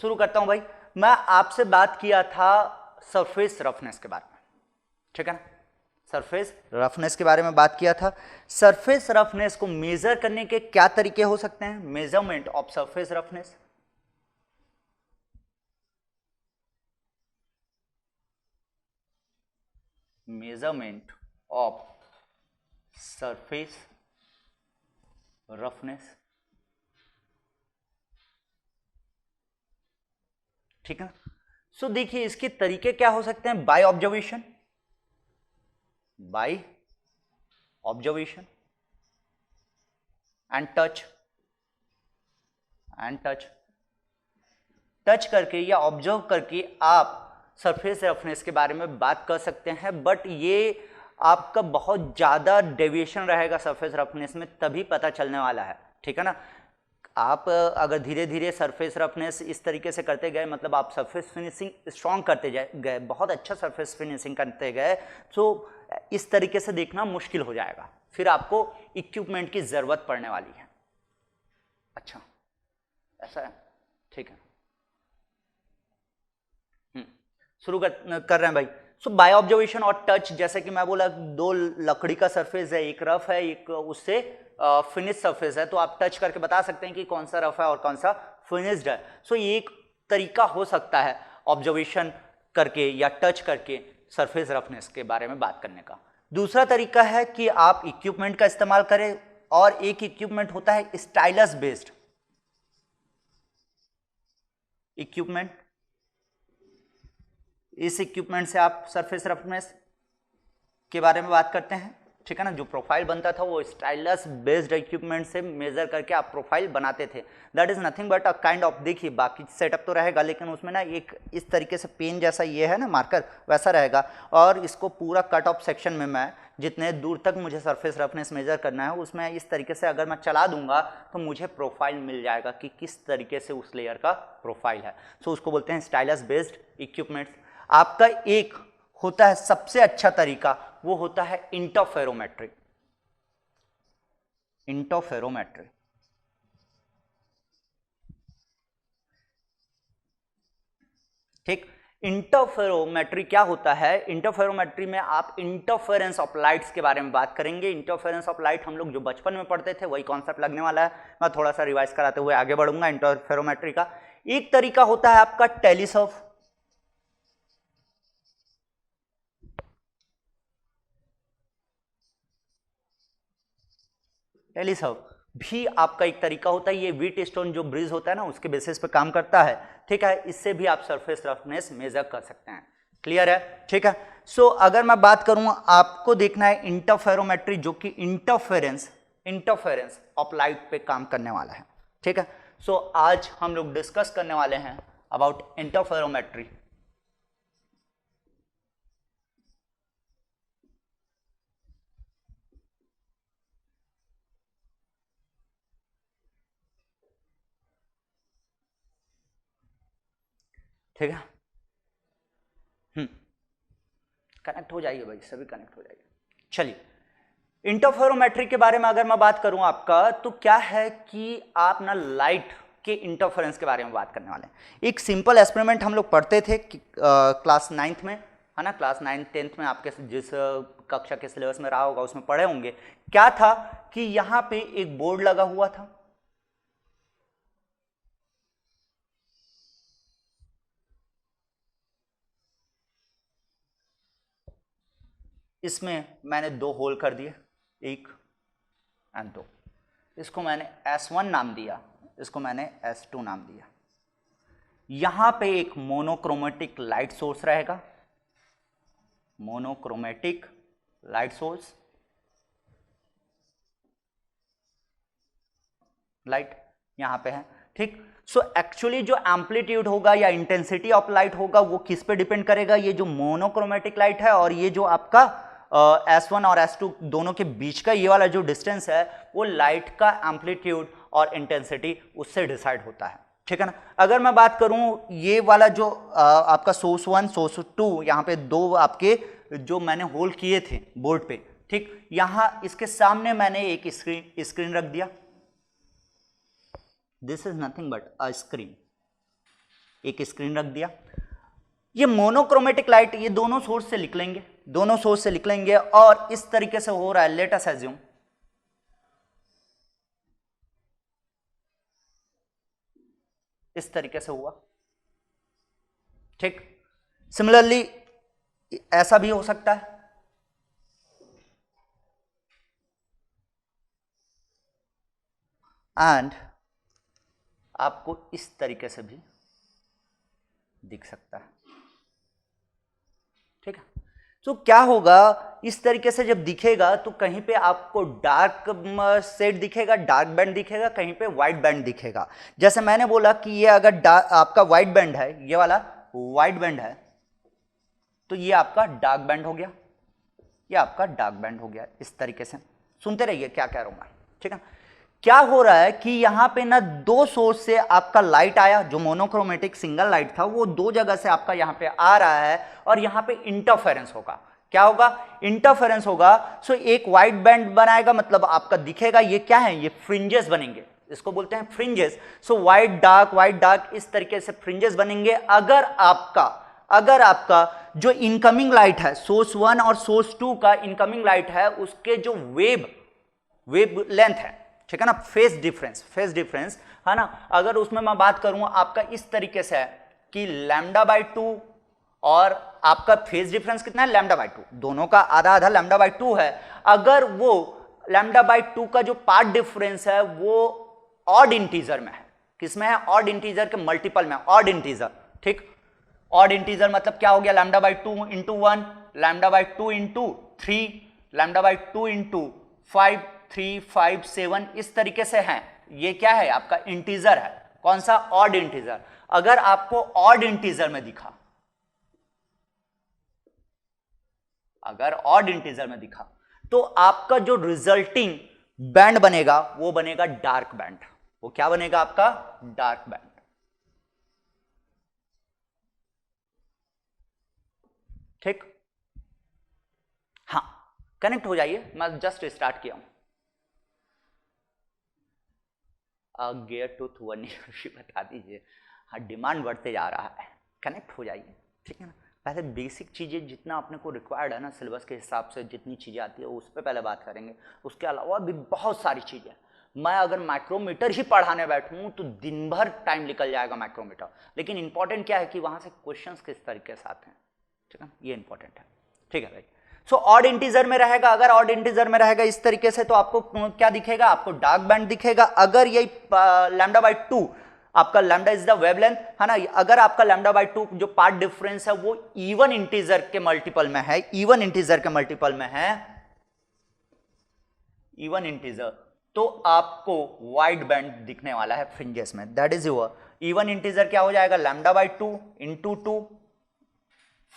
शुरू करता हूं भाई। मैं आपसे बात किया था सरफेस रफनेस के बारे में, ठीक है ना। सरफेस रफनेस के बारे में बात किया था। सरफेस रफनेस को मेजर करने के क्या तरीके हो सकते हैं? Measurement of surface roughness, measurement of surface roughness, ठीक है। सो देखिए इसके तरीके क्या हो सकते हैं? By observation, by observation and touch, touch करके या ऑब्जर्व करके आप सरफेस रफनेस के बारे में बात कर सकते हैं। बट ये आपका बहुत ज्यादा डेविएशन रहेगा सरफेस रफनेस में, तभी पता चलने वाला है, ठीक है ना। आप अगर धीरे धीरे सरफेस रफनेस इस तरीके से करते गए, मतलब आप सरफेस फिनिशिंग स्ट्रॉन्ग करते गए, बहुत अच्छा सरफेस फिनिशिंग करते गए, तो इस तरीके से देखना मुश्किल हो जाएगा, फिर आपको इक्विपमेंट की जरूरत पड़ने वाली है। अच्छा ऐसा है, ठीक है। शुरू कर रहे हैं भाई। सो बाय ऑब्जर्वेशन और टच, जैसे कि मैं बोला दो लकड़ी का सरफेस है, एक रफ है एक उससे फिनिश सरफेस है, तो आप टच करके बता सकते हैं कि कौन सा रफ है और कौन सा फिनिश्ड है। सो ये एक तरीका हो सकता है ऑब्जर्वेशन करके या टच करके सरफेस रफनेस के बारे में बात करने का। दूसरा तरीका है कि आप इक्विपमेंट का इस्तेमाल करें, और एक इक्विपमेंट होता है स्टाइलस बेस्ड इक्विपमेंट। इस इक्विपमेंट से आप सरफेस रफनेस के बारे में बात करते हैं, ठीक है ना। जो प्रोफाइल बनता था वो स्टाइलस बेस्ड इक्विपमेंट से मेजर करके आप प्रोफाइल बनाते थे। That is nothing but a kind of, देखिए बाकी सेटअप तो रहेगा लेकिन उसमें ना एक इस तरीके से पेन जैसा ये है ना मार्कर, वैसा रहेगा, और इसको पूरा कट ऑफ सेक्शन में मैं जितने दूर तक मुझे सरफेस रफनेस मेजर करना है उसमें इस तरीके से अगर मैं चला दूंगा तो मुझे प्रोफाइल मिल जाएगा कि किस तरीके से उस लेयर का प्रोफाइल है। सो उसको बोलते हैं स्टाइलस बेस्ड इक्विपमेंट्स। आपका एक होता है सबसे अच्छा तरीका, वो होता है इंटरफेरोमेट्री। इंटरफेरोमेट्री, ठीक। इंटरफेरोमेट्री क्या होता है? इंटरफेरोमेट्री में आप इंटरफेरेंस ऑफ लाइट्स के बारे में बात करेंगे। इंटरफेरेंस ऑफ लाइट हम लोग जो बचपन में पढ़ते थे वही कॉन्सेप्ट लगने वाला है। मैं थोड़ा सा रिवाइज कराते हुए आगे बढ़ूंगा। इंटरफेरोमेट्री का एक तरीका होता है आपका टेलीस्कोप। टेलीस्कोप भी आपका एक तरीका होता है। ये व्हीट स्टोन जो ब्रिज होता है ना उसके बेसिस पे काम करता है, ठीक है। इससे भी आप सरफेस रफनेस मेजर कर सकते हैं। क्लियर है, ठीक है। सो अगर मैं बात करूं, आपको देखना है इंटरफेरोमेट्री जो कि इंटरफेरेंस ऑफ लाइट पे काम करने वाला है, ठीक है। सो आज हम लोग डिस्कस करने वाले हैं अबाउट इंटरफेरोमेट्री। ठीक है, कनेक्ट हो जाइए भाई, सभी कनेक्ट हो जाइए। चलिए, इंटरफेरोमेट्री के बारे में अगर मैं बात करूं आपका, तो क्या है कि आप ना लाइट के इंटरफेरेंस के बारे में बात करने वाले हैं। एक सिंपल एक्सपेरिमेंट हम लोग पढ़ते थे क्लास 9th में, है ना। क्लास 9th 10th में आपके जिस कक्षा के सिलेबस में रहा होगा उसमें पढ़े होंगे। क्या था कि यहां पे एक बोर्ड लगा हुआ था, इसमें मैंने दो होल कर दिए, एक एंड दो। इसको मैंने S1 नाम दिया, इसको मैंने S2 नाम दिया। यहां पे एक मोनोक्रोमेटिक लाइट सोर्स रहेगा, मोनोक्रोमेटिक लाइट सोर्स, लाइट यहां पे है, ठीक। सो एक्चुअली जो एम्पलीट्यूड होगा या इंटेंसिटी ऑफ लाइट होगा वो किस पे डिपेंड करेगा? ये जो मोनोक्रोमेटिक लाइट है और ये जो आपका S1 और S2 दोनों के बीच का ये वाला जो डिस्टेंस है वो लाइट का एम्पलीट्यूड और इंटेंसिटी उससे डिसाइड होता है, ठीक है ना। अगर मैं बात करूं ये वाला जो आपका सोर्स 1 सोर्स 2, यहां पे दो आपके जो मैंने होल किए थे बोर्ड पे, ठीक। यहां इसके सामने मैंने एक स्क्रीन रख दिया। This is nothing but a screen, एक स्क्रीन रख दिया। ये मोनोक्रोमेटिक लाइट, ये दोनों सोर्स से निकलेंगे, दोनों सोर्स से निकलेंगे और इस तरीके से हो रहा है। लेट अस अज्यूम इस तरीके से हुआ, ठीक। सिमिलरली ऐसा भी हो सकता है, एंड आपको इस तरीके से भी दिख सकता है, ठीक है। तो क्या होगा, इस तरीके से जब दिखेगा तो कहीं पे आपको डार्क शेड दिखेगा, डार्क बैंड दिखेगा, कहीं पे व्हाइट बैंड दिखेगा। जैसे मैंने बोला कि ये अगर आपका व्हाइट बैंड है, ये वाला व्हाइट बैंड है, तो ये आपका डार्क बैंड हो गया, ये आपका डार्क बैंड हो गया। इस तरीके से सुनते रहिए क्या कह रहा हूं मैं, ठीक है। क्या हो रहा है कि यहां पे ना दो सोर्स से आपका लाइट आया, जो मोनोक्रोमेटिक सिंगल लाइट था वो दो जगह से आपका यहां पे आ रहा है और यहां पे इंटरफेरेंस होगा। क्या होगा, इंटरफेरेंस होगा। सो एक व्हाइट बैंड बनाएगा, मतलब आपका दिखेगा। ये क्या है, ये फ्रिंजेस बनेंगे, इसको बोलते हैं फ्रिंजेस। सो व्हाइट डार्क इस तरीके से फ्रिंजेस बनेंगे। अगर आपका जो इनकमिंग लाइट है, सोर्स 1 और सोर्स 2 का इनकमिंग लाइट है, उसके जो वेव लेंथ है, ठीक है ना, फेज डिफरेंस है ना, अगर उसमें मैं बात करूं आपका इस तरीके से है कि λ/2 और आपका फेज डिफरेंस कितना है, λ/2, दोनों का आधा आधा λ/2 है। अगर वो λ/2 का जो पार्ट डिफरेंस है वो ऑड इंटीजर में है, किसमें है, ऑड इंटीजर के मल्टीपल में, ऑड इंटीजर, ठीक। ऑड इंटीजर मतलब क्या हो गया, λ/2 इंटू 1, λ/2 इंटू 3, λ/2 इंटू 5, 3, 5, 7 इस तरीके से है। ये क्या है, आपका इंटीजर है, कौन सा, ऑड इंटीजर। अगर आपको ऑड इंटीजर में दिखा, अगर ऑड इंटीजर में दिखा, तो आपका जो रिजल्टिंग बैंड बनेगा वो बनेगा डार्क बैंड। वो क्या बनेगा, आपका डार्क बैंड, ठीक। हाँ, कनेक्ट हो जाइए, मैं जस्ट स्टार्ट किया हूं। गियर टूथ वन बता दीजिए। हाँ, डिमांड बढ़ते जा रहा है, कनेक्ट हो जाइए, ठीक है ना। पहले बेसिक चीज़ें जितना अपने को रिक्वायर्ड है ना, सिलेबस के हिसाब से जितनी चीज़ें आती है उस पर पहले बात करेंगे। उसके अलावा भी बहुत सारी चीज़ें, मैं अगर माइक्रोमीटर ही पढ़ाने बैठूँ तो दिन भर टाइम निकल जाएगा माइक्रोमीटर। लेकिन इंपॉर्टेंट क्या है कि वहाँ से क्वेश्चंस किस तरीके से आते हैं, ठीक है, ये इंपॉर्टेंट है, ठीक है भाई। सो ऑड इंटीजर में रहेगा, अगर ऑड इंटीजर में रहेगा इस तरीके से, तो आपको क्या दिखेगा, आपको डार्क बैंड दिखेगा। अगर ये λ/2 आपका लैम्डा इज द वेवलेंथ, है ना, अगर आपका λ/2 जो पार्ट डिफरेंस है वो इवन इंटीजर के मल्टीपल में है, इवन इंटीजर के मल्टीपल में है, इवन इंटीजर, तो आपको वाइड बैंड दिखने वाला है फ्रिंजेस में। That is your even integer, क्या हो जाएगा, λ/2 इंटू 2,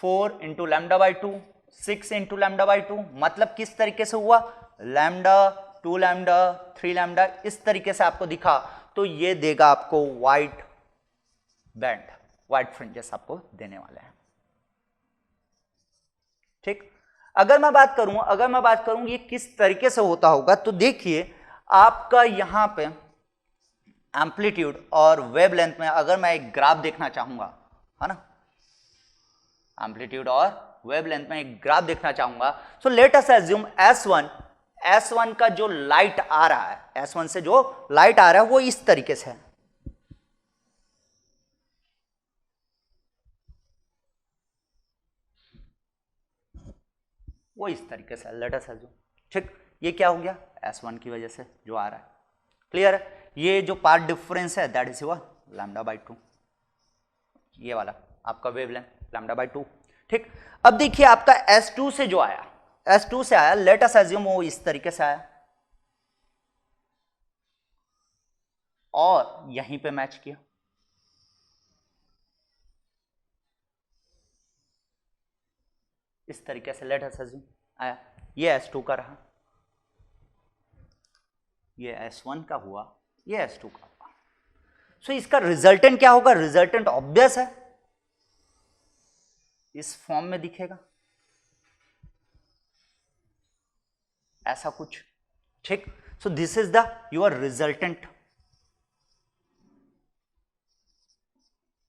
4 इंटू λ/2, 6 इंटू λ/2, मतलब किस तरीके से हुआ, लैम्डा, 2 लैम्डा, 3 लैम्डा, इस तरीके से आपको दिखा, तो ये देगा आपको वाइट बैंड, वाइट फ्रिंजेस आपको देने वाले हैं, ठीक। अगर मैं बात करूं ये किस तरीके से होता होगा, तो देखिए आपका यहां पे एम्पलीट्यूड और वेवलेंथ में अगर मैं एक ग्राफ देखना चाहूंगा, है ना, एम्पलीट्यूड और वेवलेंथ में एक ग्राफ देखना चाहूंगा, so let us assume S1 का जो लाइट आ रहा है, S1 से जो लाइट आ रहा है वो इस तरीके से है, वो इस तरीके से, लेट अस एज्यूम, ठीक। ये क्या हो गया, S1 की वजह से जो आ रहा है, क्लियर है। ये जो पार्ट डिफरेंस है दैट इज हुआ λ/2, ये वाला आपका वेवलेंथ λ/2, ठीक। अब देखिए आपका S2 से जो आया, S2 से आया, लेट अस एज्यूम वो इस तरीके से आया और यहीं पे मैच किया, इस तरीके से, लेट अस एज्यूम आया, ये S2 का रहा, ये S1 का हुआ, ये S2 का हुआ। सो इसका रिजल्टेंट क्या होगा, रिजल्टेंट ऑब्वियस है, इस फॉर्म में दिखेगा ऐसा कुछ, ठीक। सो this is the your resultant,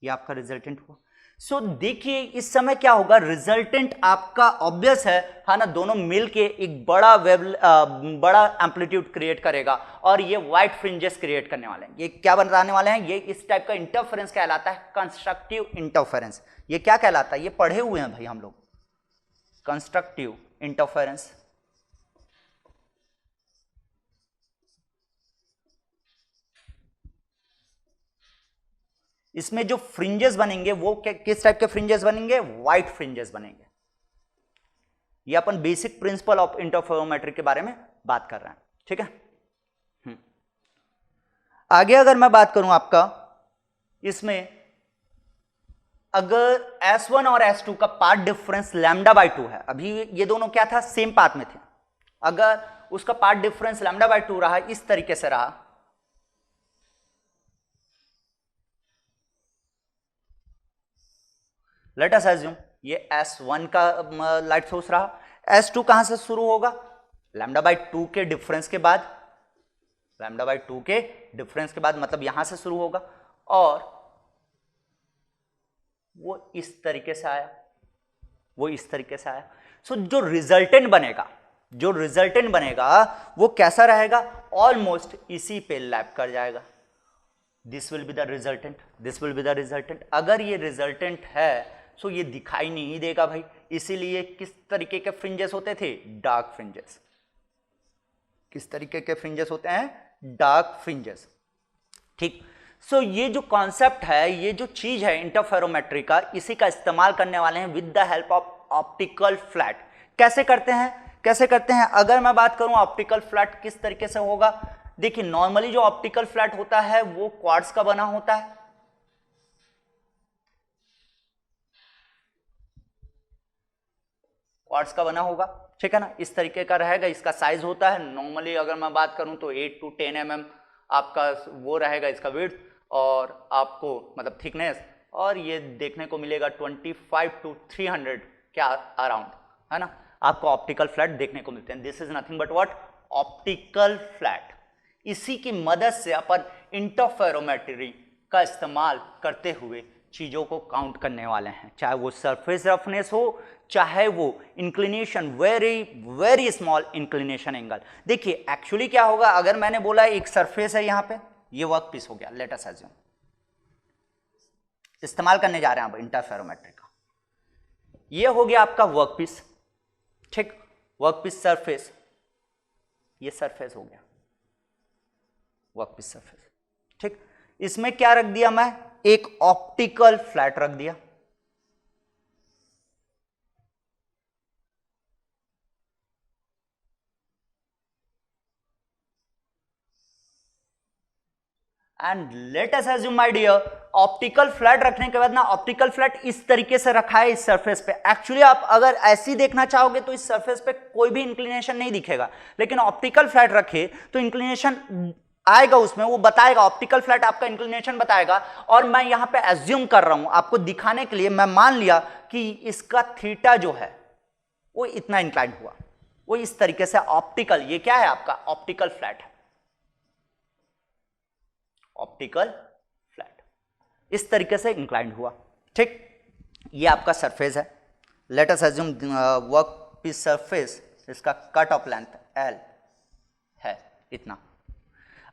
ये आपका रिजल्टेंट हुआ। सो देखिए इस समय क्या होगा, रिजल्टेंट आपका ऑब्वियस है ना, दोनों मिलके एक बड़ा एम्पलीट्यूड क्रिएट करेगा और ये व्हाइट फ्रिंजेस क्रिएट करने वाले हैं। ये क्या बनाने वाले हैं, ये इस टाइप का इंटरफेरेंस कहलाता है कंस्ट्रक्टिव इंटरफेरेंस। ये क्या कहलाता है, ये पढ़े हुए हैं भाई हम लोग, कंस्ट्रक्टिव इंटरफेरेंस। इसमें जो फ्रिंजेस बनेंगे वो किस टाइप के फ्रिंजेस बनेंगे, व्हाइट फ्रिंजेस बनेंगे। ये अपन बेसिक प्रिंसिपल ऑफ इंटरफेरोमेट्री के बारे में बात कर रहे हैं, ठीक है। आगे अगर मैं बात करूं आपका, इसमें अगर S1 और S2 का पाथ डिफरेंस λ/2 है, अभी ये दोनों क्या था, सेम पाथ में थे, अगर उसका पाथ डिफरेंस λ/2 रहा, इस तरीके से रहा, लेट अस अज्यूम ये S1 का लाइट सोर्स रहा, S2 कहां से शुरू होगा, λ/2 के डिफरेंस के बाद, λ/2 के डिफरेंस के बाद, मतलब यहां से शुरू होगा और वो इस तरीके से आया, वो इस तरीके से आया। सो जो रिजल्टेंट बनेगा वो कैसा रहेगा, ऑलमोस्ट इसी पे लैप कर जाएगा। This will be the resultant, this will be the resultant. अगर ये रिजल्टेंट है सो ये दिखाई नहीं देगा भाई, इसीलिए किस तरीके के फ्रिंजेस होते थे, डार्क फ्रिंजेस। किस तरीके के फ्रिंजेस होते हैं, डार्क फ्रिंजेस, ठीक। सो ये जो कॉन्सेप्ट है, ये जो चीज है इंटरफेरोमेट्री का, इसी का इस्तेमाल करने वाले हैं with the help of optical flat. कैसे करते हैं, अगर मैं बात करूं ऑप्टिकल फ्लैट किस तरीके से होगा, देखिए नॉर्मली जो ऑप्टिकल फ्लैट होता है वो क्वार्ट्ज का बना होता है, क्वार्ट्ज का बना होगा, ठीक है ना, इस तरीके का रहेगा। इसका साइज होता है नॉर्मली अगर मैं बात करूं तो 8 to 10 mm आपका वो रहेगा इसका विड्थ, और आपको मतलब थिकनेस, और ये देखने को मिलेगा 25 to 300 क्या अराउंड, है ना, आपको ऑप्टिकल फ्लैट देखने को मिलते हैं। This is nothing but what, optical flat. इसी की मदद से अपन इंटरफेरोमेट्री का इस्तेमाल करते हुए चीजों को काउंट करने वाले हैं, चाहे वो सरफेस रफनेस हो, चाहे वो inclination, very very small inclination angle. देखिए एक्चुअली क्या होगा, अगर मैंने बोला एक सरफेस है यहां पे, ये वर्क पीस हो गया, लेट अस अज्यूम, इस्तेमाल करने जा रहे हैं अब इंटरफेरोमेट्री का, ये हो गया आपका वर्क पीस, ठीक, वर्क पीस सरफेस, ये सरफेस हो गया वर्क पीस सरफेस, ठीक। इसमें क्या रख दिया मैं, एक ऑप्टिकल फ्लैट रख दिया, and let us assume my dear, optical flat रखने के बाद ना, ऑप्टिकल फ्लैट इस तरीके से रखा है इस सरफेस पे। एक्चुअली आप अगर ऐसी देखना चाहोगे तो इस सरफेस पे कोई भी इंक्लिनेशन नहीं दिखेगा, लेकिन ऑप्टिकल फ्लैट रखे तो इंक्लिनेशन आएगा, उसमें वो बताएगा, ऑप्टिकल फ्लैट आपका इंक्लिनेशन बताएगा। और मैं यहां पे एज्यूम कर रहा हूं आपको दिखाने के लिए, मैं मान लिया कि इसका थीटा जो है वो इतना इंक्लाइन हुआ, वो इस तरीके से ऑप्टिकल, ये क्या है आपका ऑप्टिकल फ्लैट है, ऑप्टिकल फ्लैट इस तरीके से इंक्लाइंड हुआ, ठीक। ये आपका सरफेस है, let us assume work piece surface, इसका कट ऑफ लेंथ L है इतना।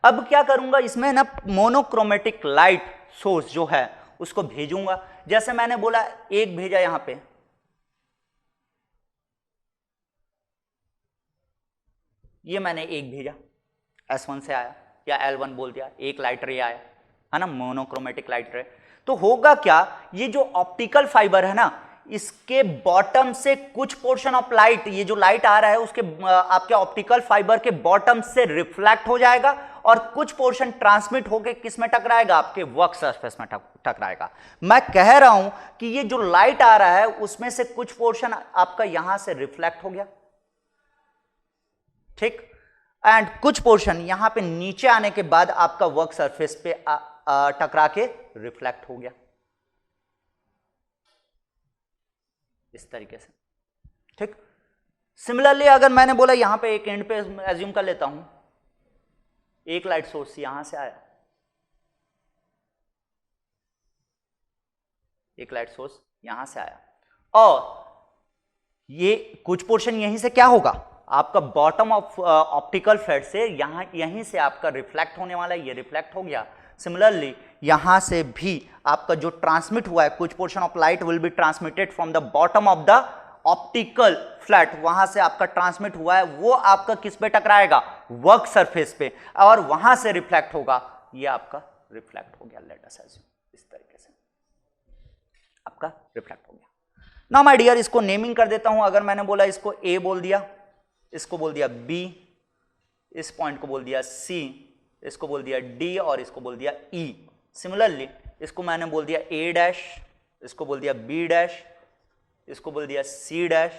अब क्या करूंगा, इसमें ना मोनोक्रोमेटिक लाइट सोर्स जो है उसको भेजूंगा, जैसे मैंने बोला एक भेजा यहां पे, ये मैंने एक भेजा, S1 से आया या L1 बोल दिया, एक लाइट रे आया, है ना, मोनोक्रोमेटिक लाइट रे। तो होगा क्या, ये जो ऑप्टिकल फाइबर है ना, इसके बॉटम से कुछ पोर्शन ऑफ लाइट, ये जो लाइट आ रहा है उसके आपके ऑप्टिकल फाइबर के बॉटम से रिफ्लेक्ट हो जाएगा, और कुछ पोर्शन ट्रांसमिट होकर किस में टकराएगा, आपके वर्क सरफेस में टकराएगा। मैं कह रहा हूं कि ये जो लाइट आ रहा है उसमें से कुछ पोर्शन आपका यहां से रिफ्लेक्ट हो गया, ठीक, एंड कुछ पोर्शन यहां पे नीचे आने के बाद आपका वर्क सरफेस पे टकरा के रिफ्लेक्ट हो गया, इस तरीके से, ठीक। सिमिलरली अगर मैंने बोला यहां पे एक एंड पे एज्यूम कर लेता हूं, एक लाइट सोर्स यहां से आया, एक लाइट सोर्स यहां से आया, और ये कुछ पोर्शन यहीं से क्या होगा, आपका बॉटम ऑफ ऑप्टिकल फ्लैट से यहीं से आपका रिफ्लेक्ट होने वाला है, ये रिफ्लेक्ट हो गया। सिमिलरली यहां से भी आपका जो ट्रांसमिट हुआ है, कुछ portion of light will be transmitted from the bottom of the optical flat, वहां से आपका ट्रांसमिट हुआ है, वो आपका किस पे टकराएगा, वर्क सरफेस पे, और वहां से रिफ्लेक्ट होगा, ये आपका रिफ्लेक्ट हो गया। लेट अस अज्यूम इस तरीके से आपका रिफ्लेक्ट हो गया। ना माय डियर, इसको नेमिंग कर देता हूं। अगर मैंने बोला इसको ए बोल दिया, इसको बोल दिया बी, इस पॉइंट को बोल दिया सी, इसको बोल दिया डी, और इसको बोल दिया ई। सिमिलरली इसको मैंने बोल दिया ए डैश, इसको बोल दिया बी डैश, इसको बोल दिया सी डैश,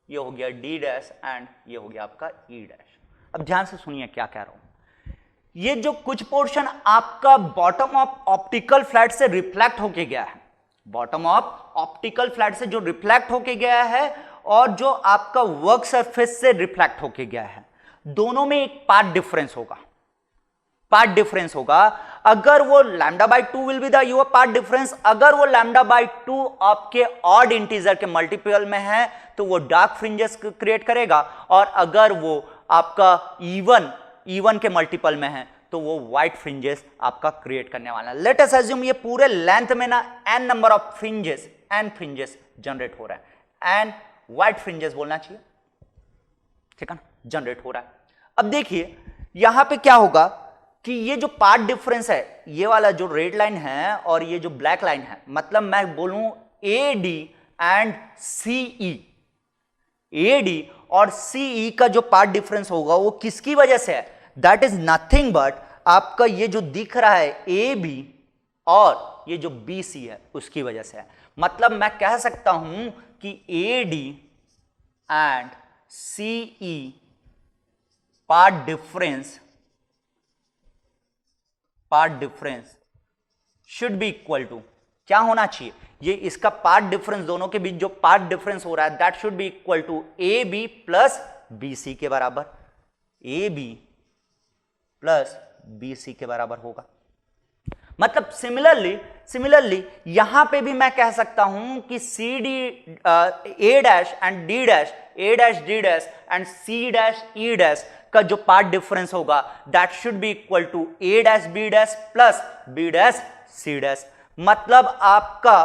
ये हो गया डी डैश, एंड ये हो गया आपका ई डैश। अब ध्यान से सुनिए क्या कह रहा हूं। ये जो कुछ पोर्शन आपका बॉटम ऑफ ऑप्टिकल फ्लैट से रिफ्लेक्ट होके गया है, बॉटम ऑफ ऑप्टिकल फ्लैट से जो रिफ्लेक्ट होके गया है और जो आपका वर्क सरफेस से रिफ्लेक्ट होके गया है, दोनों में एक पार्ट डिफरेंस होगा, पार्ट डिफरेंस होगा। अगर वो lambda by 2 will be the your path difference, अगर वो लैम्डा बाई 2 आपके ऑड इंटीजर के मल्टीपल में है तो वो डार्क फ्रिंजेस क्रिएट करेगा, और अगर वो आपका इवन के मल्टीपल में है तो वो व्हाइट फ्रिंजेस आपका क्रिएट करने वाला है। लेट अस अज्यूम ये पूरे लेंथ में ना n number of fringes, n fringes generate हो रहा है, n व्हाइट फ्रिंजेस बोलना चाहिए, ठीक है ना, जनरेट हो रहा है। अब देखिए यहां पे क्या होगा कि ये जो पार्ट डिफरेंस है, ये वाला जो रेड लाइन है और ये जो ब्लैक लाइन है, मतलब मैं बोलूं A D and CE, A D और सीई का जो पार्ट डिफरेंस होगा वो किसकी वजह से है, दैट इज नथिंग बट आपका ये जो दिख रहा है ए बी और ये जो बी सी है उसकी वजह से है। मतलब मैं कह सकता हूं कि A D and CE part difference should be equal to क्या होना चाहिए, ये इसका पार्ट डिफरेंस, दोनों के बीच जो पार्ट डिफरेंस हो रहा है that should be equal to A B plus B C के बराबर, A B plus B C के बराबर होगा। मतलब सिमिलरली यहां पे भी मैं कह सकता हूं कि C D A dash and D dash, A dash D dash and C dash E dash का जो पार्ट डिफरेंस होगा that should be equal to A dash B dash plus B dash C dash. मतलब आपका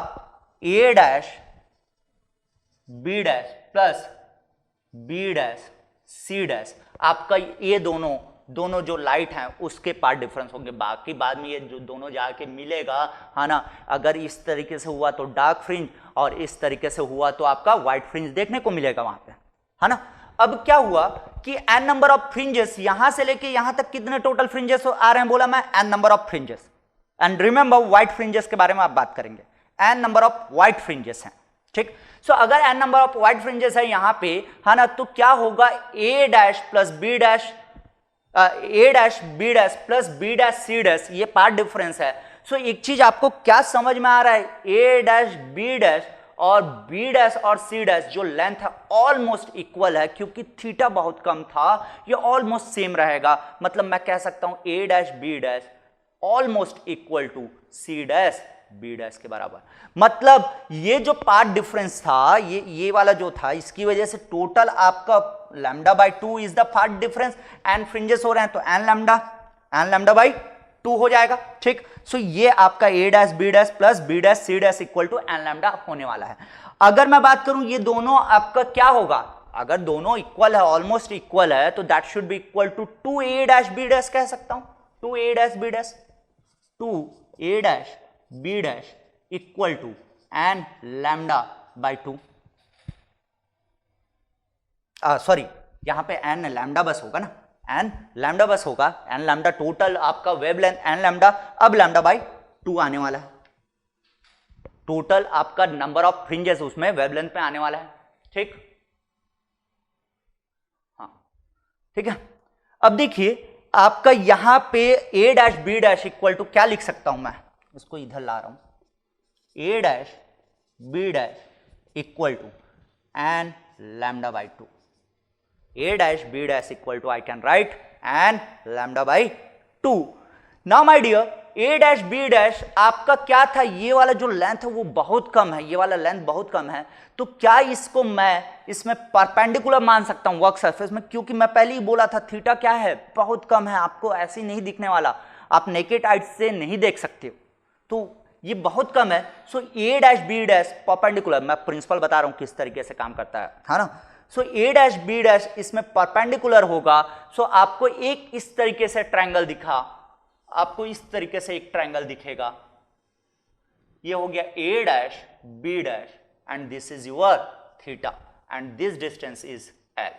A dash B dash plus B dash C dash, आपका ये दोनों जो light हैं उसके पार्ट डिफरेंस होंगे। बाकी बाद में ये जो दोनों जाके मिलेगा, है ना, अगर इस तरीके से हुआ तो डार्क फ्रिंज और इस तरीके से हुआ तो आपका व्हाइट फ्रिंज देखने को मिलेगा वहां पे, है ना। अब क्या हुआ कि n नंबर ऑफ फ्रिंजेस, यहां से लेके यहां तक कितने टोटल फ्रिंजेस आ रहे हैं, बोला मैं n number of fringes, and remember white fringes के बारे में आप बात करेंगे, n number of white fringes हैं, ठीक। सो अगर n number of white fringes है यहां पे, है ना, तो क्या होगा, a dash plus B dash, A dash B dash plus B dash C dash, ये पार्ट डिफरेंस है। सो एक चीज आपको क्या समझ में आ रहा है, ए डैश बी डैश और बी डैश और सी डैश जो लेंथ है ऑलमोस्ट इक्वल है, क्योंकि थीटा बहुत कम था, ये ऑलमोस्ट सेम रहेगा। मतलब मैं कह सकता हूं A dash B dash almost equal to C dash B dash के बराबर। मतलब ये जो पार्ट डिफरेंस था, ये वाला जो था, इसकी वजह से टोटल आपका lambda by 2 is the part difference, N fringes हो रहे हैं तो एन लैम्डा बाई 2 हो जाएगा, ठीक। सो ये आपका A dash B dash plus B dash C dash equal to N lambda होने वाला है। अगर मैं बात करूं ये दोनों आपका क्या होगा, अगर दोनों इक्वल है, ऑलमोस्ट इक्वल है, तो that should be equal to 2 A dash B dash कह सकता हूं, 2 A dash B dash, 2 A dash B dash equal to N lambda by 2, sorry यहां पे एन लैम्डा बस होगा ना, एन लैम्डा बस होगा, एन लैम्डा टोटल आपका वेवलेंथ एन लैम्डा, अब लैम्डा बाई 2 आने वाला है, टोटल आपका नंबर ऑफ फ्रिंजेस उसमें वेवलेंथ में आने वाला है, ठीक। हाँ ठीक है। अब देखिए आपका यहां पे A dash B dash equal to क्या लिख सकता हूं मैं, उसको इधर ला रहा हूं, A dash B dash equal to N lambda by 2, a dash b dash equal to I can write n lambda by 2. Now my dear, A dash B dash आपका क्या था, ये वाला जो लेंथ है वो बहुत कम है, ये वाला लेंथ बहुत कम है, तो क्या इसको मैं इसमें परपेंडिकुलर मान सकता हूं वर्क सरफेस में, क्योंकि मैं पहले ही बोला था थीटा क्या है, बहुत कम है, आपको ऐसे ही नहीं दिखने वाला, आप नेकेड आइज से नहीं देख सकते, तो ये बहुत कम है। सो ए डैश बी डैश परपेंडिकुलर, मैं प्रिंसिपल बता रहा हूं किस तरीके से काम करता है ना। सो ए डैश बी डैश इसमें परपेंडिकुलर होगा। सो आपको एक इस तरीके से ट्रायंगल दिखा, आपको इस तरीके से एक ट्रायंगल दिखेगा, ये हो गया A dash B dash and this is your theta and this distance is L,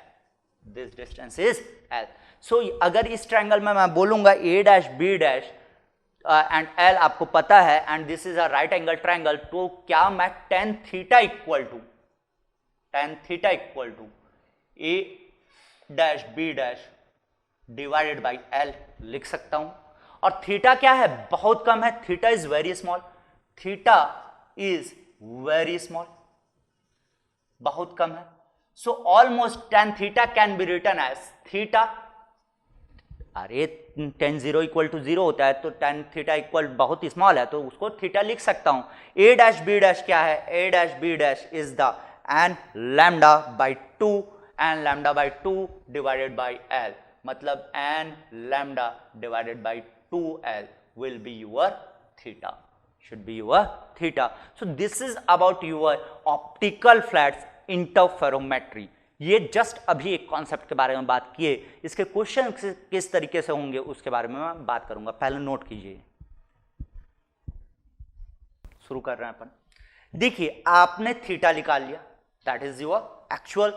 this distance is L. So अगर इस ट्रायंगल में मैं बोलूंगा A dash B dash and L आपको पता है and this is a right angle triangle, तो क्या मैं tan theta equal to A dash B dash divided by L लिख सकता हूं। और थीटा क्या है, बहुत कम है, theta is very small, theta is very small, बहुत कम है। So almost tan theta can be written as theta, अरे tan 0 इक्वल टू 0 होता है, तो tan थीटा इक्वल बहुत स्मॉल है तो उसको थीटा लिख सकता हूं। ए डैश बी डैश क्या है, A dash B dash is the N lambda by 2 N lambda by 2 divided by L, मतलब N lambda divided by 2l will be your theta, should be your theta. So this is about your optical flats interferometry. ये just अभी एक concept के बारे में बात किए, इसके क्वेश्चन किस तरीके से होंगे उसके बारे में मैं बात करूंगा, पहले नोट कीजिए। शुरू कर रहे हैं अपन। देखिए आपने थीटा निकाल लिया, दैट इज योर एक्चुअल,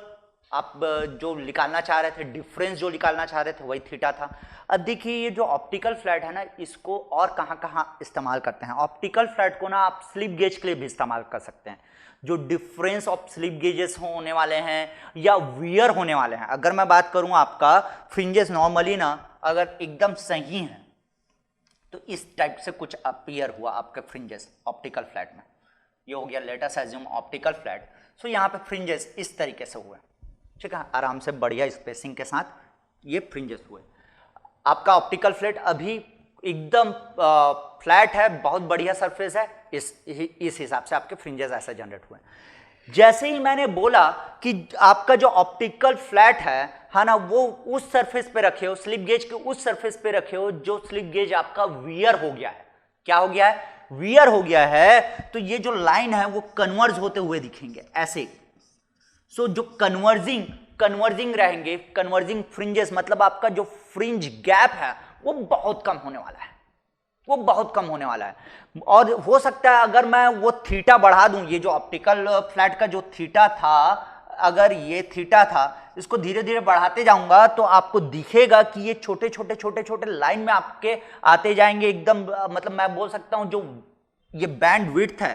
आप जो निकालना चाह रहे थे, डिफरेंस जो निकालना चाह रहे थे वही थीटा था। अब देखिए ये जो ऑप्टिकल फ्लैट है ना, इसको और कहाँ कहाँ इस्तेमाल करते हैं, ऑप्टिकल फ्लैट को ना आप स्लिप गेज के लिए भी इस्तेमाल कर सकते हैं, जो डिफरेंस ऑफ स्लिप गेजेस होने वाले हैं या वियर होने वाले हैं। अगर मैं बात करूं आपका फ्रिंजेस नॉर्मली ना अगर एकदम सही हैं तो इस टाइप से कुछ अपीयर हुआ आपके फ्रिंजेस ऑप्टिकल फ्लैट में, ये हो गया let us assume optical flat. So यहाँ पे फ्रिंजेस इस तरीके से हुए, ठीक है, आराम से बढ़िया स्पेसिंग के साथ ये फ्रिंजेस हुए। आपका ऑप्टिकल फ्लैट अभी एकदम फ्लैट है, बहुत बढ़िया सरफेस है, इस हिसाब से आपके फ्रिंजेस ऐसे जनरेट हुए। जैसे ही मैंने बोला कि आपका जो ऑप्टिकल फ्लैट है ना, वो उस सरफेस पे रखे हो, स्लिप गेज के उस सरफेस पे रखे हो जो स्लिप गेज आपका वियर हो गया है। क्या हो गया है, वियर हो गया है, तो ये जो लाइन है वो कन्वर्ज होते हुए दिखेंगे ऐसे। सो जो कन्वर्जिंग रहेंगे, कन्वर्जिंग फ्रिंजेस, मतलब आपका जो फ्रिंज गैप है वो बहुत कम होने वाला है, वो बहुत कम होने वाला है। और हो सकता है अगर मैं वो थीटा बढ़ा दूं, ये जो ऑप्टिकल फ्लैट का जो थीटा था, अगर ये थीटा था, इसको धीरे धीरे बढ़ाते जाऊंगा तो आपको दिखेगा कि ये छोटे छोटे लाइन में आपके आते जाएंगे एकदम, मतलब मैं बोल सकता हूं जो ये बैंड विड्थ है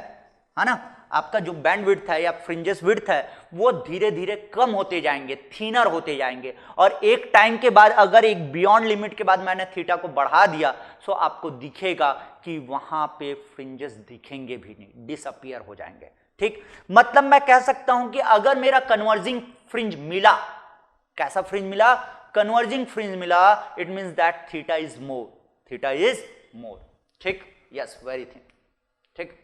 ना, आपका जो बैंड विड्थ है या फ्रिंजेस विड्थ है वो धीरे धीरे कम होते जाएंगे, थीनर होते जाएंगे, और एक टाइम के बाद अगर एक बियॉन्ड लिमिट के बाद मैंने थीटा को बढ़ा दिया तो आपको दिखेगा कि वहां पे फ्रिंजेस दिखेंगे भी नहीं, डिसअपीयर हो जाएंगे। ठीक, मतलब मैं कह सकता हूं कि अगर मेरा कन्वर्जिंग फ्रिंज मिला, कैसा फ्रिंज मिला, कन्वर्जिंग फ्रिंज मिला, it means that theta is more, theta is more. ठीक, यस, वेरी थिंग, ठीक।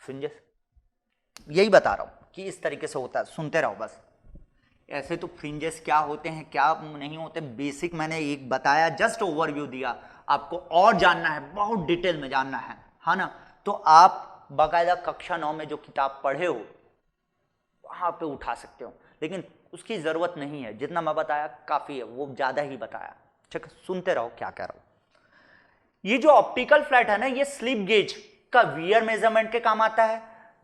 फ्रिंजेस यही बता रहा हूं कि इस तरीके से होता है, सुनते रहो बस। ऐसे तो फ्रिंजेस क्या होते हैं क्या नहीं होते, बेसिक मैंने एक बताया, जस्ट ओवरव्यू दिया। आपको और जानना है, बहुत डिटेल में जानना है ना, तो आप बाकायदा कक्षा 9 में जो किताब पढ़े हो वहां पे उठा सकते हो, लेकिन उसकी जरूरत नहीं है, जितना मैं बताया काफी है, वो ज्यादा ही बताया। ठीक है, सुनते रहो क्या कह रहा हूं। ये जो ऑप्टिकल फ्लैट है ना, ये स्लिप गेज का वियर मेजरमेंट के काम आता है,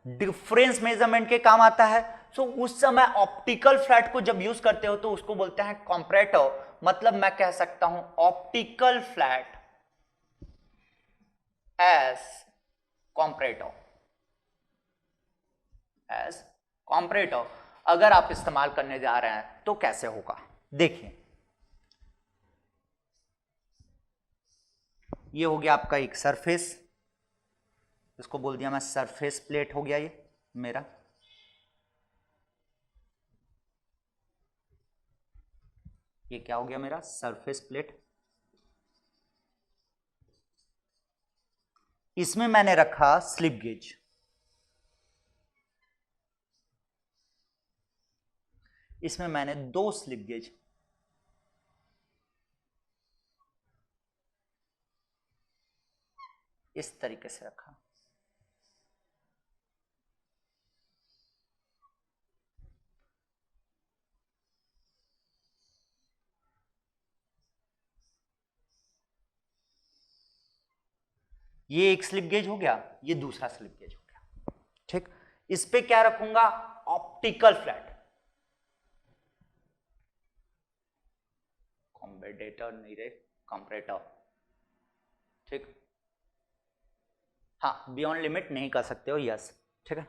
डिफरेंस मेजरमेंट के काम आता है। सो उस समय ऑप्टिकल फ्लैट को जब यूज करते हो तो उसको बोलते हैं कॉम्परेटर, मतलब मैं कह सकता हूं optical flat as comparator, as comparator अगर आप इस्तेमाल करने जा रहे हैं तो कैसे होगा, देखिए। ये हो गया आपका एक सरफेस, इसको बोल दिया मैं सरफेस प्लेट हो गया ये मेरा। ये क्या हो गया मेरा सरफेस प्लेट। इसमें मैंने रखा स्लिप गेज, इसमें मैंने 2 स्लिप गेज, इस तरीके से रखा। ये एक स्लिप गेज हो गया, ये दूसरा स्लिप गेज हो गया, ठीक। इस पे क्या रखूंगा, ऑप्टिकल फ्लैट, कॉम्पेटेटर नहीं रे, कंपैरेटर, ठीक। हाँ, बियॉन्ड लिमिट नहीं कर सकते हो, यस, ठीक है।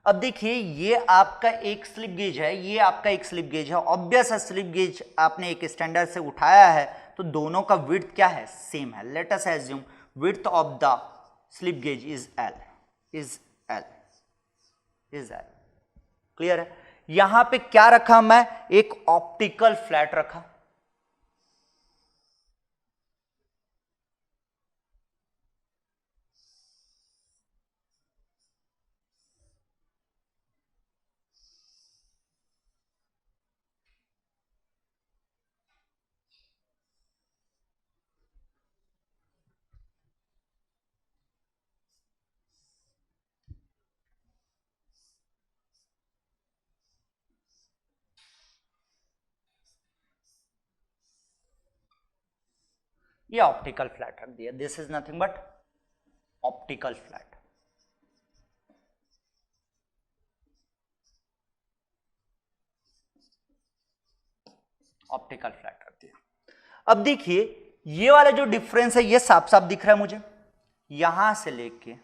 अब देखिए ये आपका एक स्लिप गेज है, ये आपका एक स्लिप गेज है। ऑब्वियस है स्लिप गेज आपने एक स्टैंडर्ड से उठाया है तो दोनों का विड्थ क्या है, सेम है। Let us assume width of the slip gauge is L, clear है। यहां पे क्या रखा मैं, एक ऑप्टिकल फ्लैट रखा, ये ऑप्टिकल फ्लैट रख दिया। This is nothing but optical flat. Optical flat रख दिया। अब देखिए ये वाला जो डिफरेंस है ये साफ साफ दिख रहा है मुझे, यहां से लेके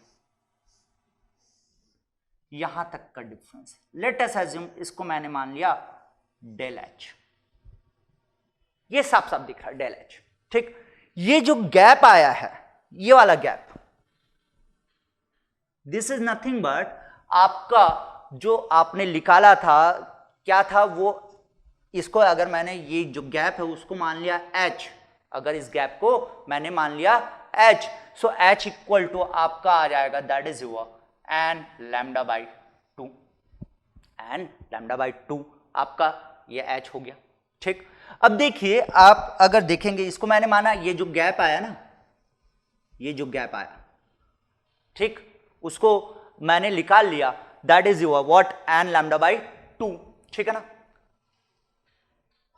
यहां तक का डिफरेंस। लेट अस अज्यूम इसको मैंने मान लिया डेल एच, ये साफ साफ दिख रहा है डेल एच, ठीक। ये जो गैप आया है, ये वाला gap, this is nothing but आपका जो आपने निकाला था, क्या था वो, इसको अगर मैंने ये जो गैप है उसको मान लिया h, अगर इस गैप को मैंने मान लिया h, so h equal to आपका आ जाएगा that is your n lambda by 2, n lambda by 2 आपका ये h हो गया, ठीक। अब देखिए आप अगर देखेंगे इसको मैंने माना, ये जो गैप आया ना, ये जो गैप आया, ठीक, उसको मैंने निकाल लिया, that is your what n lambda by 2, ठीक है ना,